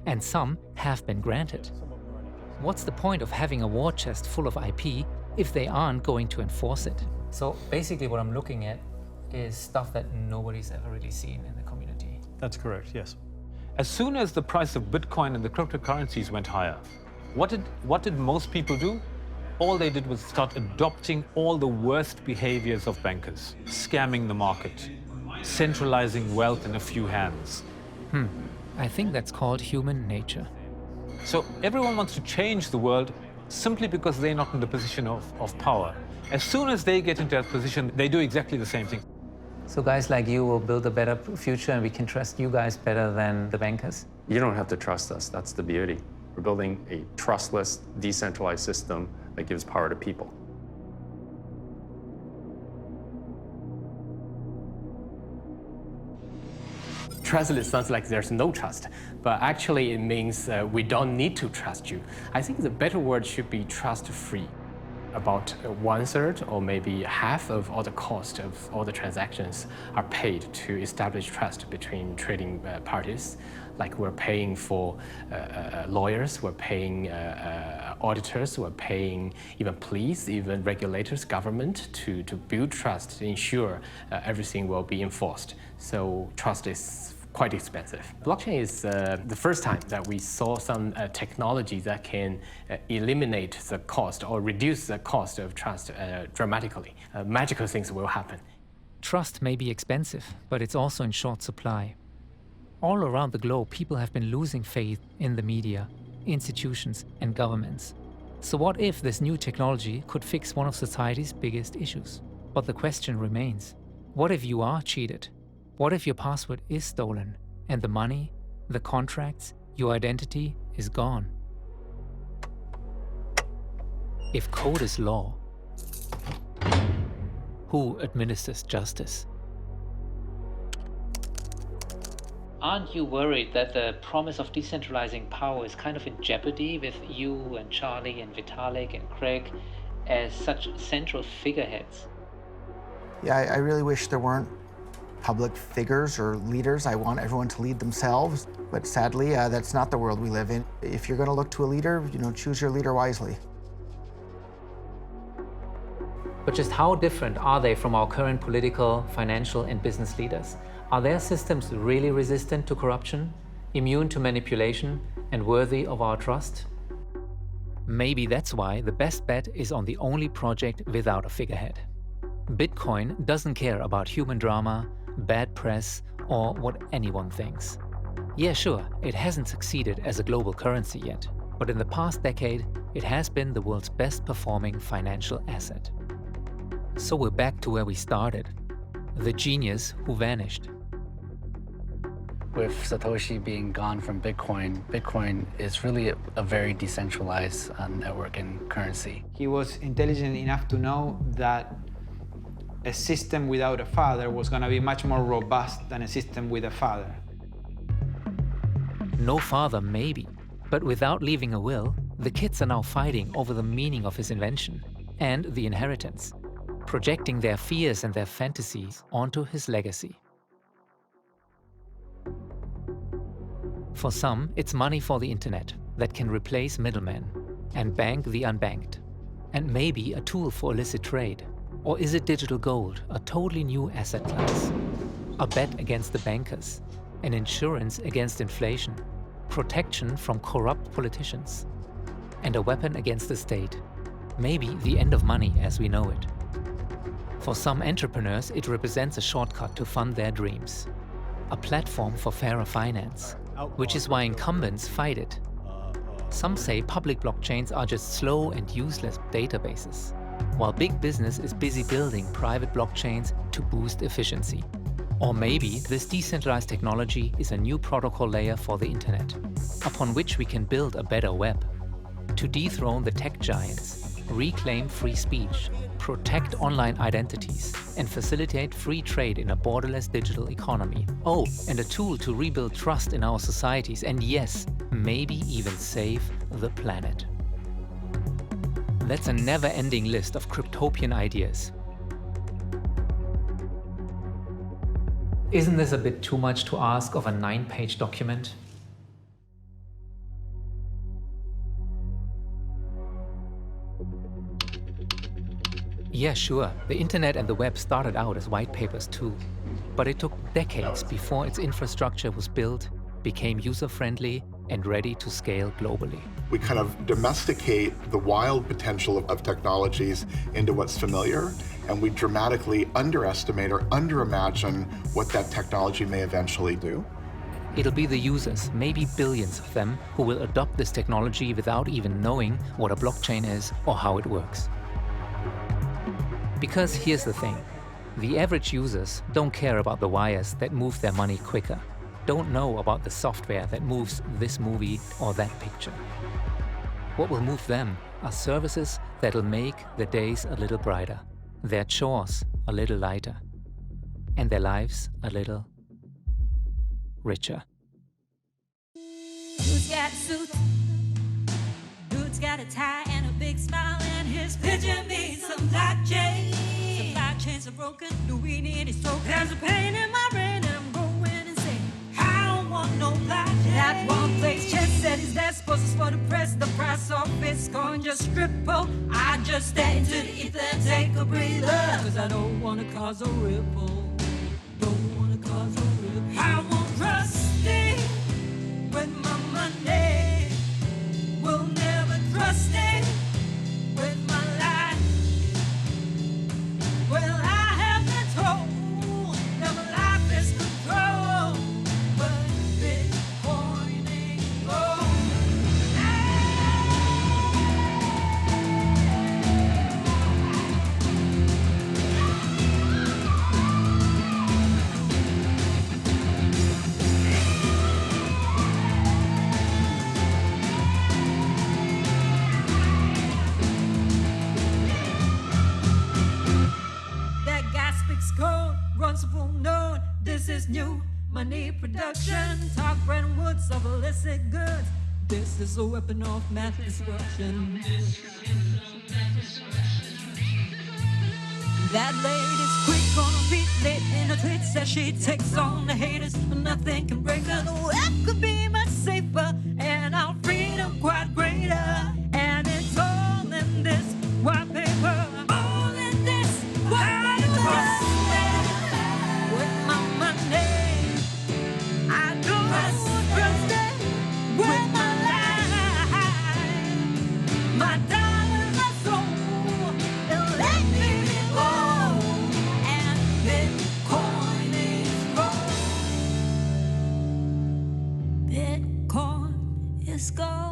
And some have been granted. What's the point of having a war chest full of IP if they aren't going to enforce it? So basically what I'm looking at is stuff that nobody's ever really seen in the community. That's correct, yes. As soon as the price of Bitcoin and the cryptocurrencies went higher, what did most people do? All they did was start adopting all the worst behaviors of bankers, scamming the market, centralizing wealth in a few hands. I think that's called human nature. So everyone wants to change the world simply because they're not in the position of power. As soon as they get into that position, they do exactly the same thing. So guys like you will build a better future and we can trust you guys better than the bankers? You don't have to trust us. That's the beauty. We're building a trustless, decentralized system that gives power to people. Trustless sounds like there's no trust, but actually it means we don't need to trust you. I think the better word should be trust-free. about 1/3 or maybe half of all the cost of all the transactions are paid to establish trust between trading parties. Like we're paying for lawyers, we're paying auditors, we're paying even police, even regulators, government to build trust, to ensure everything will be enforced. So trust is quite expensive. Blockchain is the first time that we saw some technology that can eliminate the cost or reduce the cost of trust dramatically. Magical things will happen. Trust may be expensive, but it's also in short supply. All around the globe, people have been losing faith in the media, institutions, and governments. So what if this new technology could fix one of society's biggest issues? But the question remains, what if you are cheated? What if your password is stolen and the money, the contracts, your identity is gone? If code is law, who administers justice? Aren't you worried that the promise of decentralizing power is kind of in jeopardy with you and Charlie and Vitalik and Craig as such central figureheads? Yeah, I really wish there weren't public figures or leaders. I want everyone to lead themselves, but sadly, that's not the world we live in. If you're going to look to a leader, choose your leader wisely. But just how different are they from our current political, financial, and business leaders? Are their systems really resistant to corruption, immune to manipulation, and worthy of our trust? Maybe that's why the best bet is on the only project without a figurehead. Bitcoin doesn't care about human drama, bad press, or what anyone thinks. Yeah, sure, it hasn't succeeded as a global currency yet, but in the past decade, it has been the world's best performing financial asset. So we're back to where we started, the genius who vanished. With Satoshi being gone from Bitcoin, Bitcoin is really a very decentralized network and currency. He was intelligent enough to know that a system without a father was going to be much more robust than a system with a father. No father, maybe, but without leaving a will, the kids are now fighting over the meaning of his invention and the inheritance, projecting their fears and their fantasies onto his legacy. For some, it's money for the internet that can replace middlemen and bank the unbanked, and maybe a tool for illicit trade. Or is it digital gold, a totally new asset class? A bet against the bankers, an insurance against inflation, protection from corrupt politicians, and a weapon against the state, maybe the end of money as we know it. For some entrepreneurs, it represents a shortcut to fund their dreams, a platform for fairer finance, which is why incumbents fight it. Some say public blockchains are just slow and useless databases, while big business is busy building private blockchains to boost efficiency. Or maybe this decentralized technology is a new protocol layer for the internet, upon which we can build a better web, to dethrone the tech giants, reclaim free speech, protect online identities, and facilitate free trade in a borderless digital economy. Oh, and a tool to rebuild trust in our societies, and yes, maybe even save the planet. That's a never-ending list of cryptopian ideas. Isn't this a bit too much to ask of a 9-page document? Yeah, sure, the internet and the web started out as white papers too, but it took decades before its infrastructure was built, became user-friendly, and ready to scale globally. We kind of domesticate the wild potential of technologies into what's familiar, and we dramatically underestimate or underimagine what that technology may eventually do. It'll be the users, maybe billions of them, who will adopt this technology without even knowing what a blockchain is or how it works. Because here's the thing, the average users don't care about the wires that move their money quicker, don't know about the software that moves this movie or that picture. What will move them are services that'll make their days a little brighter, their chores a little lighter, and their lives a little richer. Dude's got a suit, dude's got a tie and a big smile, and his is pitching me some blockchain. Supply chains are broken, do we need a stroke? There's a pain in my brain and I'm going insane. I don't want no blockchain. That one place Chess said his desk poses for the press. The price of Bitcoin just triple. I just stay into the ether and take a breather. Cause I don't wanna cause a ripple. Don't wanna cause a ripple. I won't trust it with my money. Will never trust it with my life. Well, I have been told that my life is controlled, but Bitcoin ain't gold. That guy speaks code, runs full node. This is new money production. Talk brand woods of illicit goods. This is a weapon of mass destruction. That lady's quick on her feet, lit in her tweet, says she takes on the haters, but nothing can break her. The web could be much safer, and our freedom quite greater. And it's all in this white paper. All in this white paper. With my money, I don't trust it. With my life, my dollars are sold. They'll let me go. And Bitcoin is gold. Bitcoin is gold.